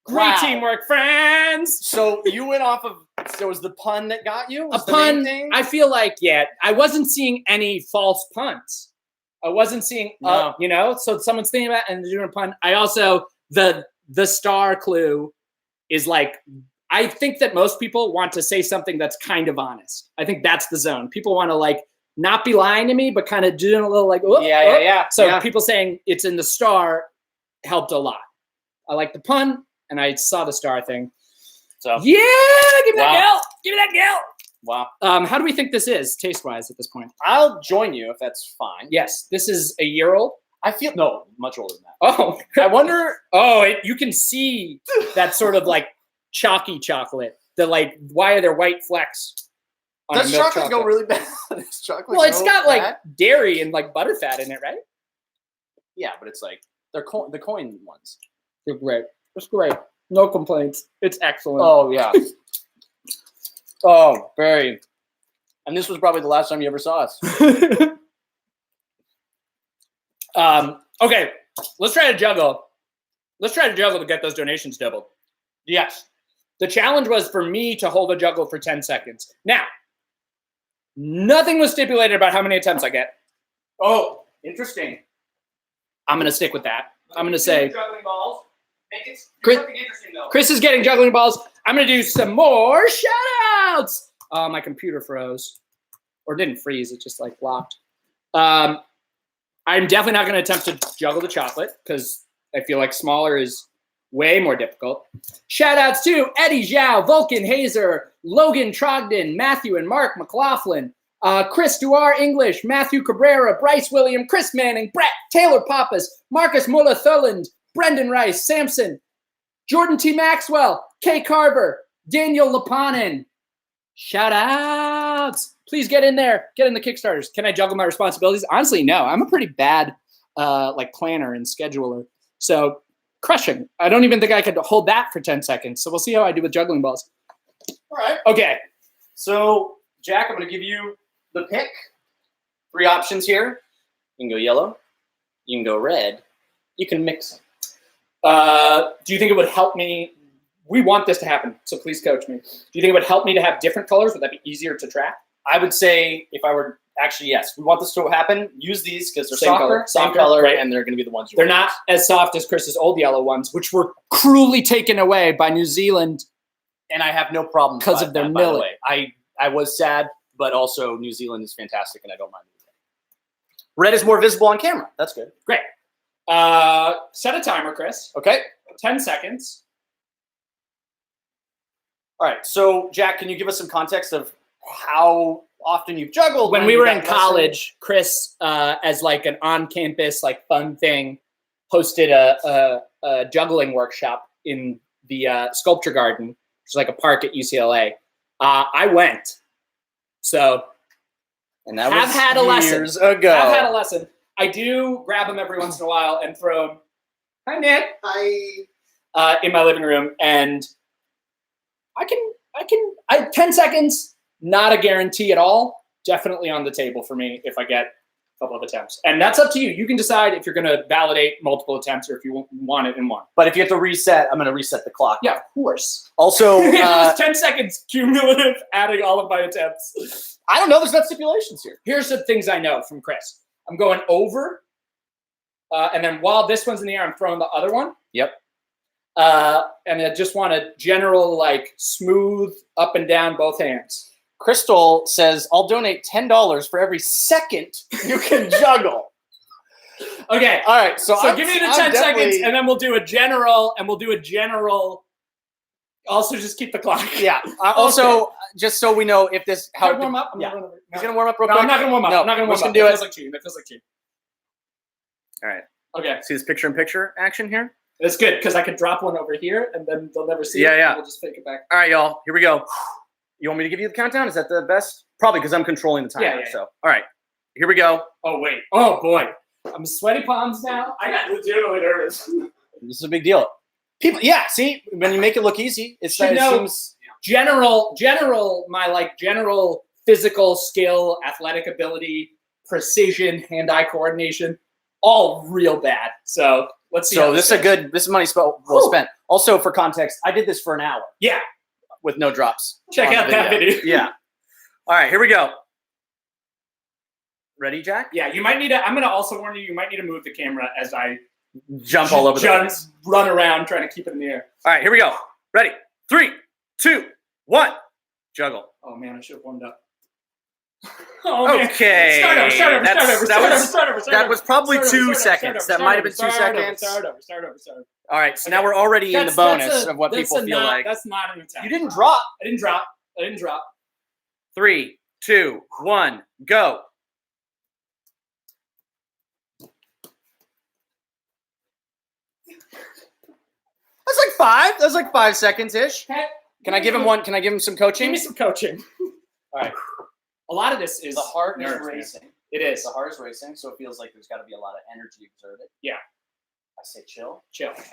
Great Wow. teamwork, friends. So you went off of. So was the pun that got you? A pun. I feel like I wasn't seeing any false puns. I wasn't seeing, so someone's thinking about and doing a pun. I also the star clue is like. I think that most people want to say something that's kind of honest. I think that's the zone. People want to like not be lying to me, but kind of doing a little like, yeah. So people saying it's in the star helped a lot. I like the pun. And I saw the star thing. So yeah, give me that gal. Give me that gal. Wow. How do we think this is taste-wise at this point? I'll join you if that's fine. Yes, this is a year old. I feel much older than that. Oh, I wonder. You can see that sort of like chalky chocolate. The like, why are there white flecks? Does chocolate go really bad? It's got like dairy and like butterfat in it, right? Yeah, but it's like they're the coin ones. They're great. It's great. No complaints. It's excellent. Oh, yeah. Oh, very. And this was probably the last time you ever saw us. Okay. Let's try to juggle. To get those donations doubled. Yes. The challenge was for me to hold a juggle for 10 seconds. Now, nothing was stipulated about how many attempts I get. Oh, interesting. I'm going to stick with that. I'm going to say... Juggling balls. Chris is getting juggling balls. I'm going to do some more shout-outs. My computer froze. Or didn't freeze. It just like locked. I'm definitely not going to attempt to juggle the chocolate because I feel like smaller is way more difficult. Shout outs to Eddie Zhao, Vulcan Hazer, Logan Trogdon, Matthew and Mark McLaughlin, Chris Duar English, Matthew Cabrera, Bryce William, Chris Manning, Brett, Taylor Pappas, Marcus Muller Thurland, Brendan Rice, Sampson, Jordan T. Maxwell, Kay Carver, Daniel Lapanen. Shout outs. Please get in there. Get in the Kickstarters. Can I juggle my responsibilities? Honestly, no. I'm a pretty bad planner and scheduler. So crushing. I don't even think I could hold that for 10 seconds. So we'll see how I do with juggling balls. All right. Okay. So, Jack, I'm going to give you the pick. 3 options here. You can go yellow. You can go red. You can mix them. Do you think it would help me? We want this to happen, so please coach me. Do you think it would help me to have different colors? Would that be easier to track? I would say if I were actually, yes, we want this to happen. Use these because they're same color, right? And they're going to be the ones they're not as soft as Chris's old yellow ones, which were cruelly taken away by New Zealand. And I have no problem because of their millet. I was sad, but also New Zealand is fantastic, and I don't mind it. Red is more visible on camera. That's good. Great. Set a timer, Chris. Okay. 10 seconds. All right. So, Jack, can you give us some context of how often you've juggled? When we were in college, Chris, as like an on-campus like fun thing, hosted a juggling workshop in the Sculpture Garden, which is like a park at UCLA. I went. So, and that was had a years ago. I've had a lesson. I do grab them every once in a while and throw them. Hi, Nick. Hi. In my living room, and I 10 seconds. Not a guarantee at all. Definitely on the table for me if I get a couple of attempts. And that's up to you. You can decide if you're going to validate multiple attempts or if you want it in one. But if you have to reset, I'm going to reset the clock. Yeah, of course. Also, it was 10 seconds cumulative, adding all of my attempts. I don't know. There's not stipulations here. Here's the things I know from Chris. I'm going over, and then while this one's in the air, I'm throwing the other one. Yep. And I just want a general, like, smooth up and down both hands. Crystal says, I'll donate $10 for every second you can juggle. Okay. All right. So give me the 10 seconds, and then we'll do a general, Also, just keep the clock. Yeah. Also, just so we know if this... Can I warm up? Yeah. He's going to warm up real quick. I'm not going to warm up. No, I'm not going to warm up. Do It it. feels like cheating. It feels like cheating. All right. Okay. See this picture-in-picture action here? It's good, because I could drop one over here, and then they'll never see it. Yeah. We'll just fake it back. All right, y'all. Here we go. You want me to give you the countdown? Is that the best? Probably, because I'm controlling the timer. Yeah. So, all right. Here we go. Oh, wait. Oh, boy. I'm sweaty palms now. I got legitimately nervous. This is a big deal. People, yeah, see? When you make it look easy, it seems... General physical skill, athletic ability, precision, hand-eye coordination, all real bad. So let's see. So this is money well spent. Also, for context, I did this for an hour. Yeah. With no drops. Check out that video. Yeah. All right, here we go. Ready, Jack? Yeah, you might need to, I'm going to also warn you, you might need to move the camera as I jump all over the place. Run around trying to keep it in the air. All right, here we go. Ready? 3, 2, 1. Juggle. Oh, man, I should have warmed up. Okay. Start over. That was probably 2 seconds. That might have been 2 seconds. Start over. All right, so now we're already in the bonus of what people feel like. That's not an attempt. You didn't drop. I didn't drop. 3, 2, 1, go. That's like 5. That's like 5 seconds-ish. Can I give him one? Can I give him some coaching? Give me some coaching. All right. A lot of this is the heart is racing. It is. The heart is racing, so it feels like there's got to be a lot of energy exerted. Yeah. I say chill.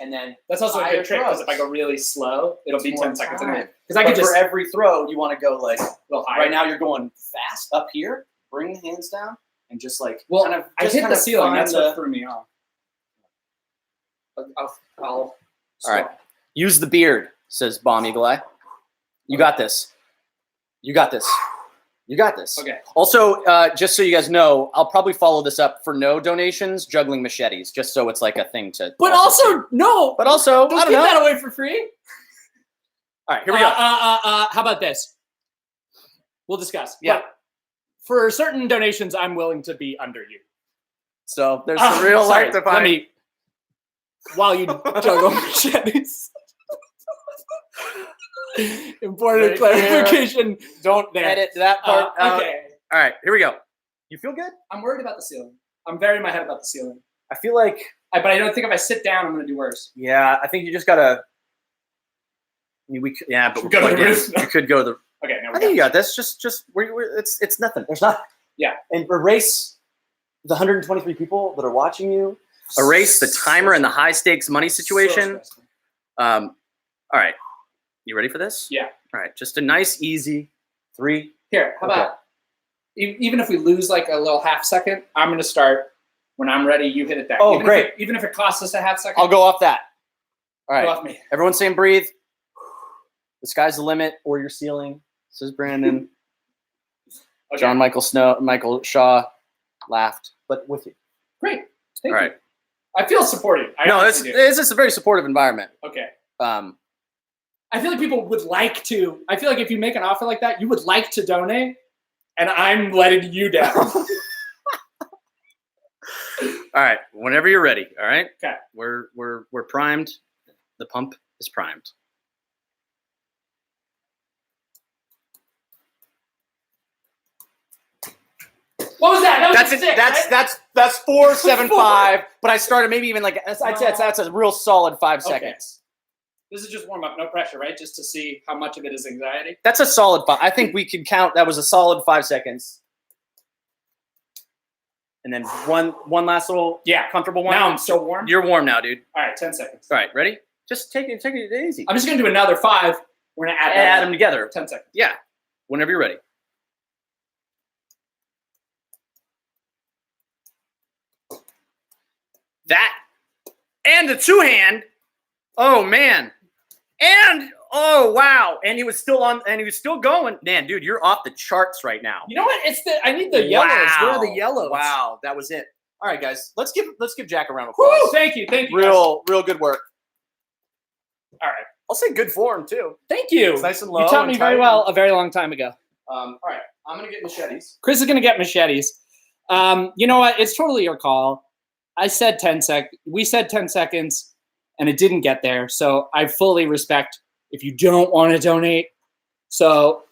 And then that's also a good trick, because if I go really slow, it'll be 10 seconds in there. Because I could just for every throw, you want to go like a little higher. Right now, you're going fast up here. Bring the hands down and just like kind of. I hit the ceiling. That's what threw me off. All right. Use the beard, says Bomb Eagle Eye. You got this. Okay. Also, just so you guys know, I'll probably follow this up for no donations, juggling machetes, just so it's like a thing to. But also, no. But also, don't give that away for free. All right, here we go. How about this? We'll discuss. Yeah. For certain donations, I'm willing to be under you. So there's the real life to Let me, while you juggle machetes. Important clarification. Don't edit that part out. Okay. All right, here we go. You feel good? I'm worried about the ceiling. I'm very in my head about the ceiling. I feel like... but I don't think if I sit down, I'm going to do worse. Yeah, I think you just got to... but we go to the roof. You could go to the... Okay, now I think you got this. It's nothing. There's not... Yeah. And erase the 123 people that are watching you. Erase the timer and the high stakes money situation. All right. You ready for this? Yeah. All right. Just a nice, easy 3. Here, how about, even if we lose like a little half second, I'm going to start. When I'm ready, you hit it back. Oh, great. Even if it costs us a half second. I'll go off that. All right. Go off me. Everyone saying breathe. The sky's the limit or your ceiling. Says Brandon. Okay. John Michael Shaw laughed, but with you. Great. Thank you. I feel supported. This is a very supportive environment. Okay. I feel like people would like to. I feel like if you make an offer like that, you would like to donate, and I'm letting you down. All right. Whenever you're ready. All right. Okay. We're primed. The pump is primed. What was that? That's 4.75. But I started maybe even like I'd say that's a real solid 5 seconds. This is just warm up, no pressure, right? Just to see how much of it is anxiety. That's a solid 5. I think we can count. That was a solid 5 seconds. And then one last little comfortable one. Now I'm so warm. You're warm now, dude. All right, 10 seconds. All right, ready? Just take it easy. I'm just gonna do another 5. We're gonna add them together. 10 seconds. Yeah. Whenever you're ready. That and the 2-hand. Oh man. And oh wow. And he was still going. Man, dude, you're off the charts right now. You know what? I need the yellows. Where are the yellows? Wow, that was it. All right, guys. Let's give Jack a round of applause. Woo! Thank you. Real good work. All right. I'll say good form too. Thank you. It's nice and low. You taught me very well a very long time ago. All right. I'm gonna get machetes. Chris is gonna get machetes. You know what? It's totally your call. I said 10 seconds. We said 10 seconds, and it didn't get there. So I fully respect if you don't want to donate. So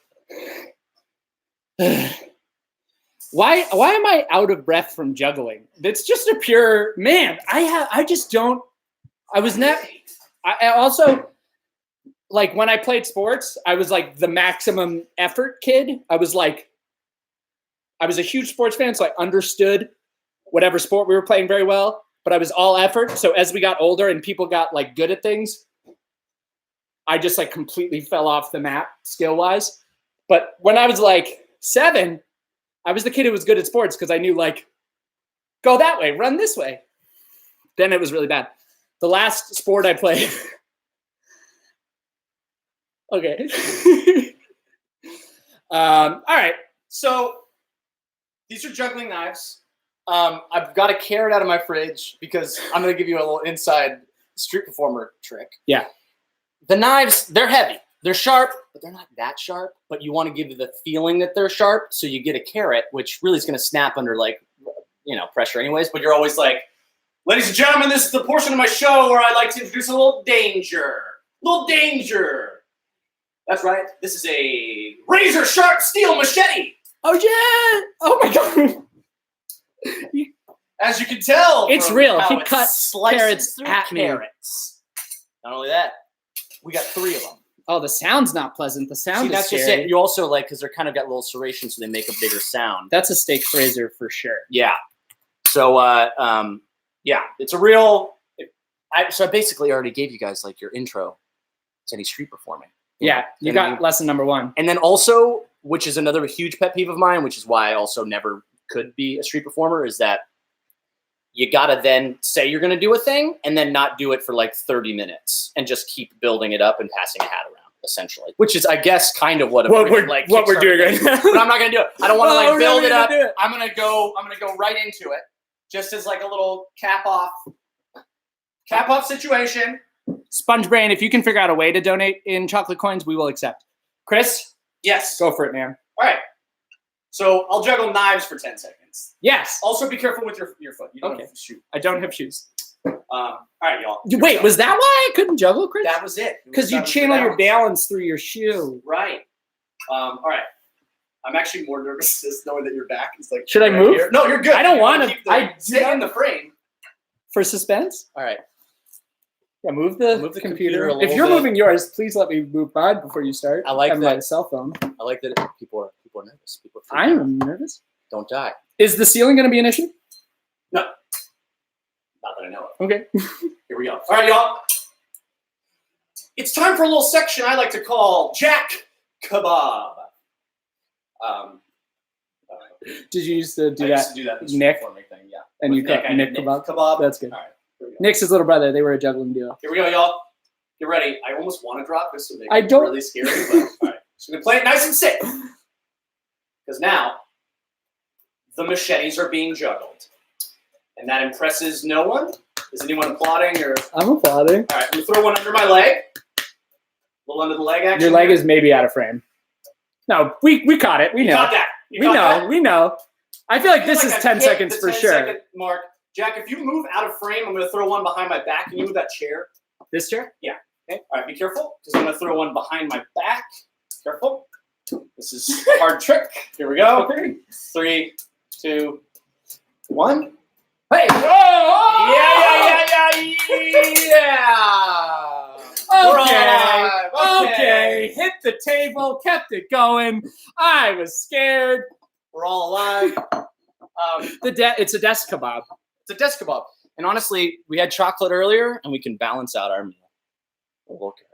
why am I out of breath from juggling? It's just a pure man. I also, like, when I played sports, I was like the maximum effort kid. I was a huge sports fan, so I understood whatever sport we were playing very well, but I was all effort. So as we got older and people got like good at things, I just like completely fell off the map skill-wise. But when I was like 7, I was the kid who was good at sports because I knew, like, go that way, run this way. Then it was really bad. The last sport I played. Okay. All right. So these are juggling knives. I've got a carrot out of my fridge because I'm going to give you a little inside street performer trick. Yeah. The knives, they're heavy. They're sharp, but they're not that sharp. But you want to give the feeling that they're sharp. So you get a carrot, which really is going to snap under, like, pressure anyways. But you're always like, ladies and gentlemen, this is the portion of my show where I like to introduce a little danger. Little danger. That's right. This is a razor sharp steel machete. Oh, yeah. Oh, my God. As you can tell, it's real. He cut carrots at me. Not only that, we got 3 of them. Oh, the sound's not pleasant. The sound is that's scary. Just it. You also, like, because they're kind of got little serrations, so they make a bigger sound. That's a steak razor for sure. Yeah. So, it's a real. So I basically already gave you guys like your intro to any street performing. Yeah, you got lesson number 1. And then also, which is another huge pet peeve of mine, which is why I also never could be a street performer, is that you gotta then say you're gonna do a thing and then not do it for like 30 minutes and just keep building it up and passing a hat around, essentially. Which is, I guess, kind of what we're doing right now. But I'm not gonna do it. I don't want to build it up. I'm gonna go right into it, just as like a little cap off situation. Sponge Brain, if you can figure out a way to donate in chocolate coins, we will accept. Chris? Yes. Go for it, man. All right. So I'll juggle knives for 10 seconds. Yes. Also, be careful with your foot. You don't Okay. have to shoot. I don't have shoes. All right, y'all. Wait, was that why I couldn't juggle, Chris? That was it. Because you channel your balance through your shoe. Right. All right. I'm actually more nervous just knowing that your back is like. Should I move? Here. No, you're good. I don't want to. I stay in the frame. For suspense? All right. Yeah, move the computer. If you're moving yours, please let me move mine before you start. I like that. My cell phone. I like that people are nervous. I'm nervous. Don't die. Is the ceiling going to be an issue? No. Not that I know of. Okay. Here we go. All right, y'all. It's time for a little section I like to call Jack Kebab. Did you used to do I that? used to do that. Nick? Thing, yeah. And you cut Nick Kebab? That's good. All right. Here we go. Nick's his little brother. They were a juggling duo. Here we go, y'all. Get ready. I almost want to drop this to make I it don't- really scary, but all right. So we're going to play it nice and safe. Because now, the machetes are being juggled. And that impresses no one? Is anyone applauding? Or I'm applauding. all right, I'm going to throw one under my leg. A little under the leg action. Your leg here. is maybe out of frame. No, we caught it. We You know. got that. You We got know. that? We know. I feel like I feel this like is I've 10 hit seconds the for 10 sure. second mark. Jack, if you move out of frame, I'm going to throw one behind my back. Can you move that chair? This chair? Okay. All right, be careful, because I'm going to throw one behind my back. Careful. This is a hard trick. Here we go. 3, 2, 1. Hey! Oh! Yeah! We're Okay. alive. Okay. Hit the table. Kept it going. I was scared. We're all alive. It's a desk kebab. It's a desk kebab. And honestly, we had chocolate earlier, and we can balance out our meal. Okay.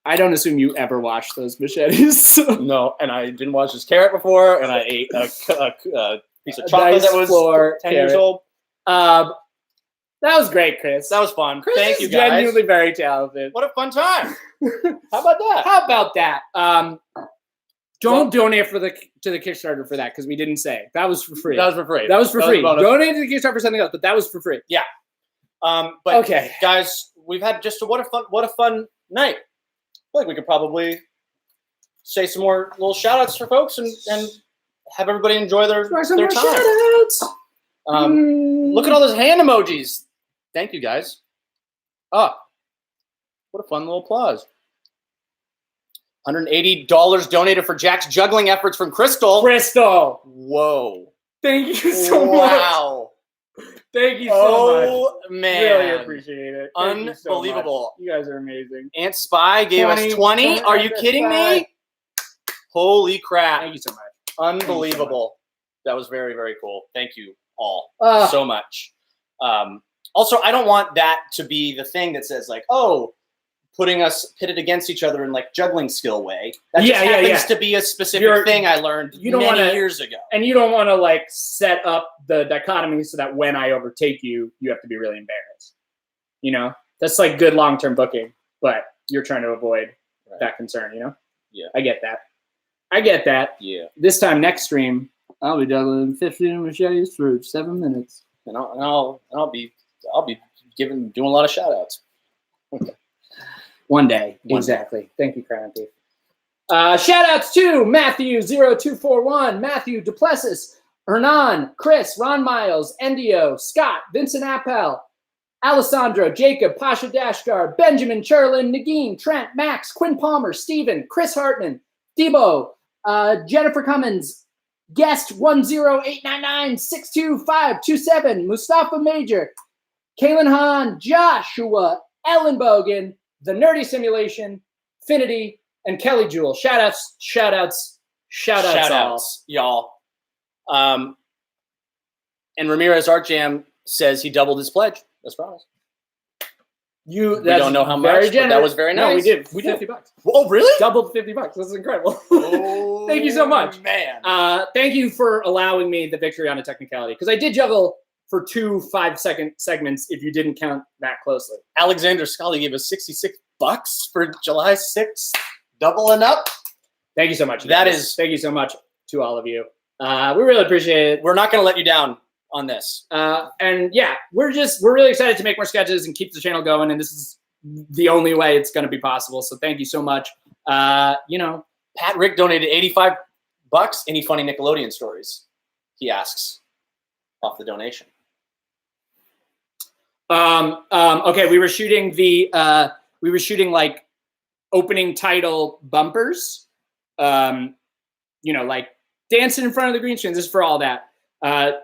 I don't assume you ever wash those machetes. No, and I didn't wash this carrot before, and I ate a piece of A chocolate nice that was floor 10 years carrot. old. That was great, Chris. That was fun. Chris Thank is you, guys. genuinely very talented. What a fun time. How about that? How about that? Don't donate to the Kickstarter for that because we didn't say that was for free. That was for free. That was for free. bonus. Donate to the Kickstarter for something else, but that was for free. But Okay. guys, we've had just what a fun night. I feel like we could probably say some more little shout outs for folks and have everybody enjoy their time. Shout-outs. Look at all those hand emojis. Thank you, guys. Oh, what a fun little applause. $180 donated for Jack's juggling efforts from Crystal. Crystal. Whoa. Thank you so much. Wow. Thank you so much. Man. Really appreciate it. Thank you so much. Unbelievable. You guys are amazing. Aunt Spy gave us 20. Are you kidding me? Holy crap. Thank you so much. Unbelievable. That was very, very cool. Thank you all Ah. so much. Also, I don't want that to be the thing that says like, oh, putting us pitted against each other in like juggling skill way. That just happens to be a specific thing I learned many years ago. And you don't want to like set up the dichotomy so that when I overtake you, you have to be really embarrassed. You know, that's like good long-term booking, but you're trying to avoid that concern, you know? Yeah. I get that. Yeah. This time next stream, I'll be juggling 15 machetes for 7 minutes. And I'll be doing a lot of shout outs. Okay. One day. Exactly. Thank you, Crown Thief. Shout outs to Matthew0241, Matthew Duplessis, Hernan, Chris, Ron Miles, Endio, Scott, Vincent Appel, Alessandro, Jacob, Pasha Dashgar, Benjamin, Cherlin, Nagin, Trent, Max, Quinn Palmer, Steven, Chris Hartman, Debo, Jennifer Cummins, Guest 10899-62527, Mustafa Major, Kaylin Hahn, Joshua, Ellen Bogan, The Nerdy Simulation, Finity, and Kelly Jewel. Shout outs, y'all. And Ramirez Art Jam says he doubled his pledge. That's promise. We don't know how much, but that was very nice. No, we did. We did $50. Oh, really? Doubled $50. This is incredible. Oh, Thank you so much. Man. Thank you for allowing me the victory on a technicality. Because I did juggle for 2 5-second segments if you didn't count that closely. Alexander Scully gave us $66 for July 6th. Doubling up. Thank you so much. Thank you so much to all of you. We really appreciate it. We're not going to let you down on this. And yeah, we're really excited to make more sketches and keep the channel going. And this is the only way it's going to be possible. So thank you so much. Pat Rick donated $85 Bucks, any funny Nickelodeon stories? He asks off the donation. Okay, we were shooting like opening title bumpers. Like dancing in front of the green screen. This is for all that.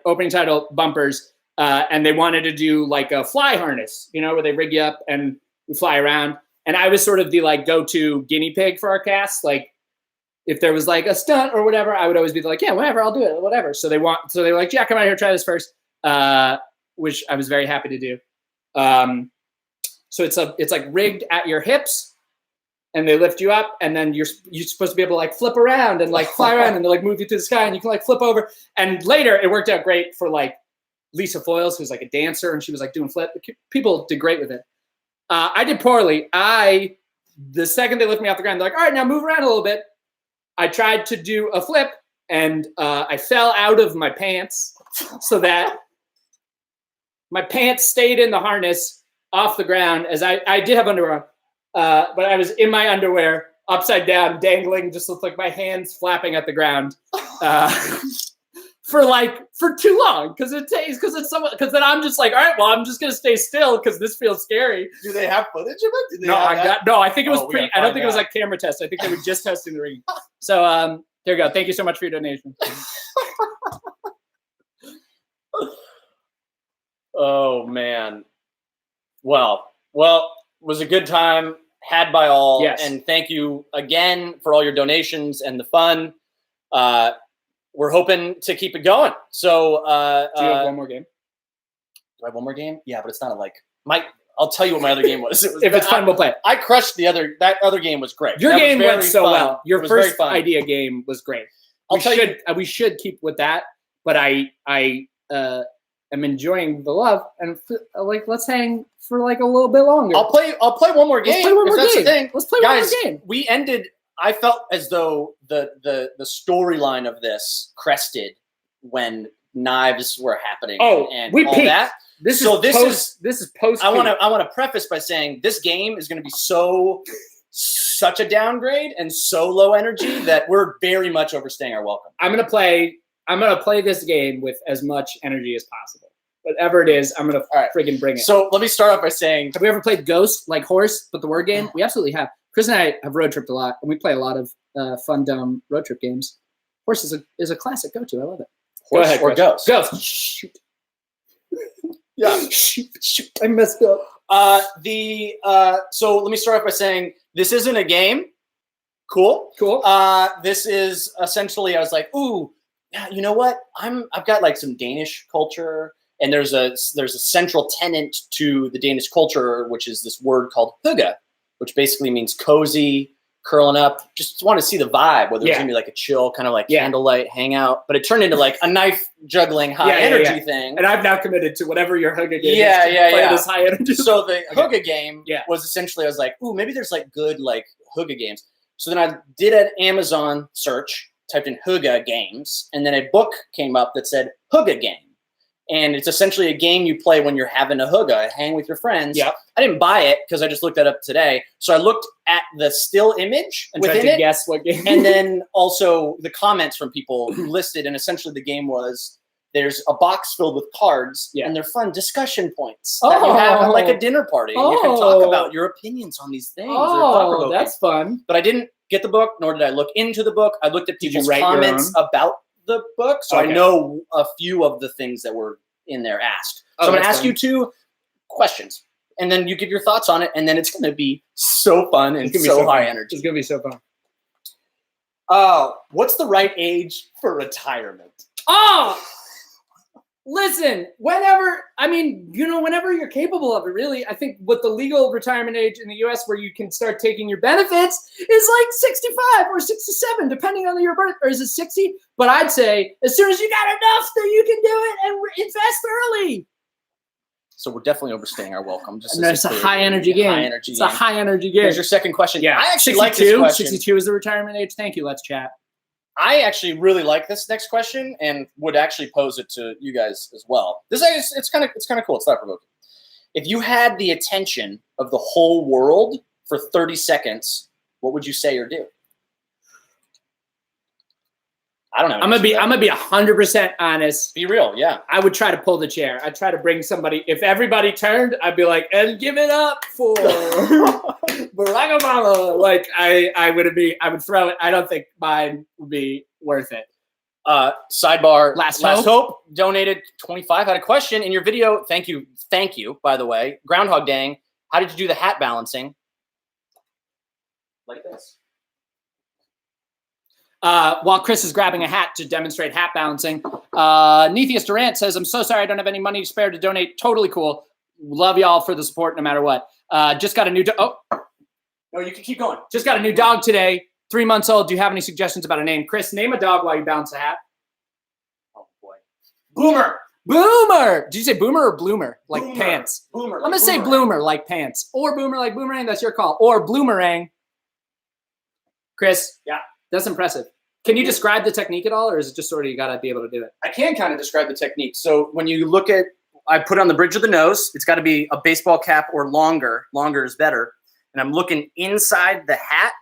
Opening title bumpers. And they wanted to do like a fly harness, where they rig you up and we fly around. And I was sort of the like go-to guinea pig for our cast. Like if there was like a stunt or whatever, I would always be like, yeah, whatever, I'll do it, whatever. So they were like, yeah, come out here, try this first. Which I was very happy to do. So it's like rigged at your hips and they lift you up and then you're supposed to be able to like flip around and like fly around and they like move you to the sky and you can like flip over. And later it worked out great for like Lisa Foyles, who's like a dancer and she was like doing flip. People did great with it. I did poorly. The second they lift me off the ground, they're like, all right, now move around a little bit. I tried to do a flip and I fell out of my pants so that my pants stayed in the harness off the ground as I did have underwear on, but I was in my underwear upside down, dangling, just looked like my hands flapping at the ground for too long because then I'm just like, all right, well, I'm just gonna stay still because this feels scary. Do they have footage of it? I think it was I don't think it was like camera test. I think they were just testing the ring. So there you go. Thank you so much for your donation. Oh man. Well, it was a good time had by all. Yes. And thank you again for all your donations and the fun. We're hoping to keep it going. So do you have one more game? Do I have one more game? Yeah, but it's not I'll tell you what my other game was. If it's fun, we'll play it. I crushed that other game was great. Your game went so fun. well. Your first idea game was great. We should keep with that, but I am enjoying the love and like let's hang for like a little bit longer. I'll play one more game. Let's play one more game. Let's play one more game. We ended. I felt as though the storyline of this crested when knives were happening. And we all peaked. that. This is post. I want to preface by saying this game is going to be such a downgrade and so low energy that we're very much overstaying our welcome. I'm gonna play this game with as much energy as possible. Whatever it is, I'm gonna friggin' bring it. So let me start off by saying, have we ever played Ghost like Horse, but the word game? We absolutely have. Chris and I have road tripped a lot, and we play a lot of fun, dumb road trip games. Horse is a classic go-to. I love it. Horse Go ahead, or Ghost? Ghost. Shoot. Yeah. Shoot. I messed up. So let me start off by saying this isn't a game. Cool. This is essentially, I was like, ooh, you know what? I've got like some Danish culture, and there's a central tenet to the Danish culture, which is this word called hygge, which basically means cozy, curling up. Just want to see the vibe, whether it's gonna be like a chill kind of like candlelight hangout, but it turned into like a knife juggling high energy thing. And I've now committed to whatever your hygge game is. Play this high energy. So the hygge game was essentially, I was like, ooh, maybe there's like good like hygge games. So then I did an Amazon search, typed in hygge games, and then a book came up that said hygge game. And it's essentially a game you play when you're having a hygge, hang with your friends. Yep. I didn't buy it because I just looked that up today. So I looked at the still image and within tried to guess what game. And then also the comments from people who listed. And essentially the game was, there's a box filled with cards and they're fun discussion points that you have at like a dinner party. And you can talk about your opinions on these things. Oh, that's fun. But I didn't get the book, nor did I look into the book. I looked at people's comments about the book. So I know a few of the things that were in there asked. So I'm going to ask you 2 questions. And then you give your thoughts on it. And then it's going to be so fun and so high energy. It's going to be so fun. What's the right age for retirement? Listen, whenever you're capable of it, really. I think what the legal retirement age in the U.S. where you can start taking your benefits is like 65 or 67, depending on your birth, or is it 60? But I'd say as soon as you got enough that you can do it and invest early. So we're definitely overstaying our welcome. Just it's a high energy game. It's a high energy game. Here's your second question. Yeah, I actually like this question. 62 is the retirement age. Thank you. Let's chat. I actually really like this next question and would actually pose it to you guys as well. This is it's kind of cool. It's thought provoking. If you had the attention of the whole world for 30 seconds, what would you say or do? I don't know. I'm gonna be 100% honest. Be real, yeah. I would try to pull the chair. I'd try to bring somebody. If everybody turned, I'd be like, and give it up for Barack Obama. Like I would throw it. I don't think mine would be worth it. Sidebar. Last Hope donated 25. Had a question in your video. Thank you. By the way, Groundhog Dang. How did you do the hat balancing? Like this. While Chris is grabbing a hat to demonstrate hat balancing, Netheus Durant says, I'm so sorry I don't have any money to spare to donate. Totally cool. Love y'all for the support no matter what. Just got a new no, you can keep going. Just got a new dog today, 3 months old. Do you have any suggestions about a name? Chris, name a dog while you balance a hat. Oh, boy. Boomer. Boomer. Did you say boomer or bloomer? Like Boomer. Pants. Boomer. I'm going to say bloomer like pants. Or boomer like boomerang. That's your call. Or bloomerang. Chris. Yeah. That's impressive. Can you describe the technique at all, or is it just sort of you got to be able to do it? I can kind of describe the technique. So when you look at, I put it on the bridge of the nose. It's got to be a baseball cap or longer. Longer is better. And I'm looking inside the hat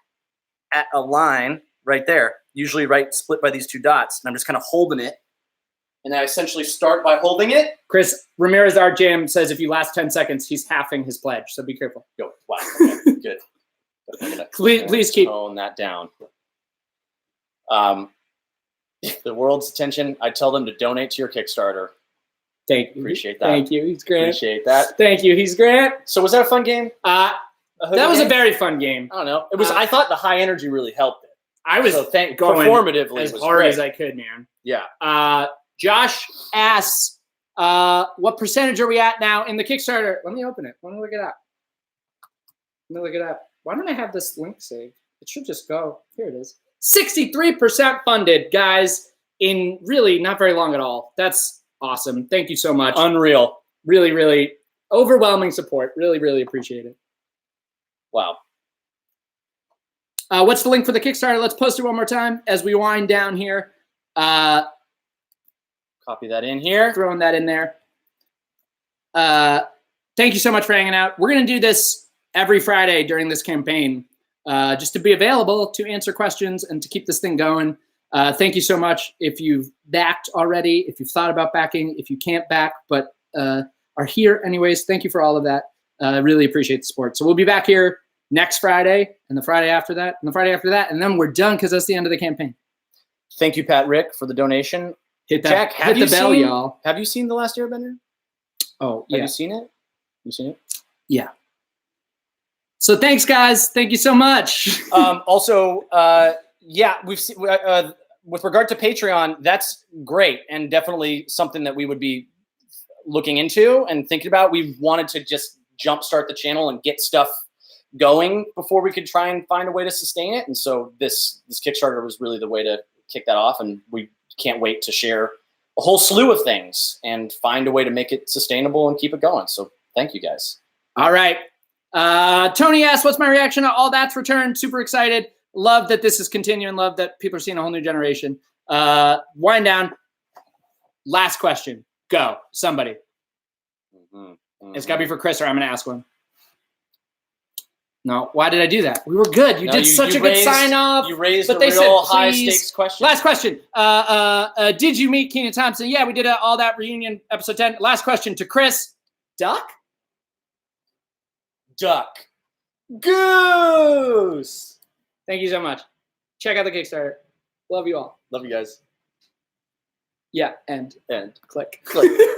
at a line right there, usually right split by these two dots. And I'm just kind of holding it. And I essentially start by holding it. Chris, Ramirez Art Jam says if you last 10 seconds, he's halving his pledge. So be careful. Go. Wow. Okay, good. Please keep tone that down. The world's attention, I tell them to donate to your Kickstarter. Thank you. Appreciate that. Thank you. He's Grant. Appreciate that. Thank you. He's Grant. So was that a fun game? That was a very fun game. I don't know. It was. I thought the high energy really helped it. I was going performatively as hard great. as I could, man. Yeah. Josh asks, what percentage are we at now in the Kickstarter? Let me open it. Let me look it up. Why don't I have this link saved? It should just go. Here it is. 63% funded, guys, in really not very long at all. That's awesome. Thank you so much. Unreal. Really, really overwhelming support. Really, really appreciate it. Wow. What's the link for the Kickstarter? Let's post it one more time as we wind down here. Copy that in here. Throwing that in there. Thank you so much for hanging out. We're going to do this every Friday during this campaign. Just to be available to answer questions and to keep this thing going. Thank you so much. If you've backed already, if you've thought about backing, if you can't back but are here anyways, thank you for all of that. Really appreciate the support. So we'll be back here next Friday and the Friday after that and the Friday after that, and then we're done because that's the end of the campaign. Thank you, Pat Rick, for the donation. Hit that. Jack, hit the bell, y'all. Have you seen The Last Airbender? Oh, yeah. Have you seen it? Yeah. So thanks, guys. Thank you so much. Also, we've seen, with regard to Patreon, that's great and definitely something that we would be looking into and thinking about. We wanted to just jumpstart the channel and get stuff going before we could try and find a way to sustain it. And so this Kickstarter was really the way to kick that off. And we can't wait to share a whole slew of things and find a way to make it sustainable and keep it going. So thank you, guys. All right. Tony asks, what's my reaction to All That's Returned? Super excited. Love that this is continuing. Love that people are seeing a whole new generation. Wind down. Last question. Go. Somebody. It's got to be for Chris, or I'm going to ask one. No. Why did I do that? We were good. You did such a good sign off. You raised a real high stakes question. Last question. Did you meet Kenan Thompson? Yeah, we did All That Reunion, episode 10. Last question to Chris. Duck? Goose. Thank you so much. Check out the Kickstarter. Love you all. Love you guys. Yeah, and click.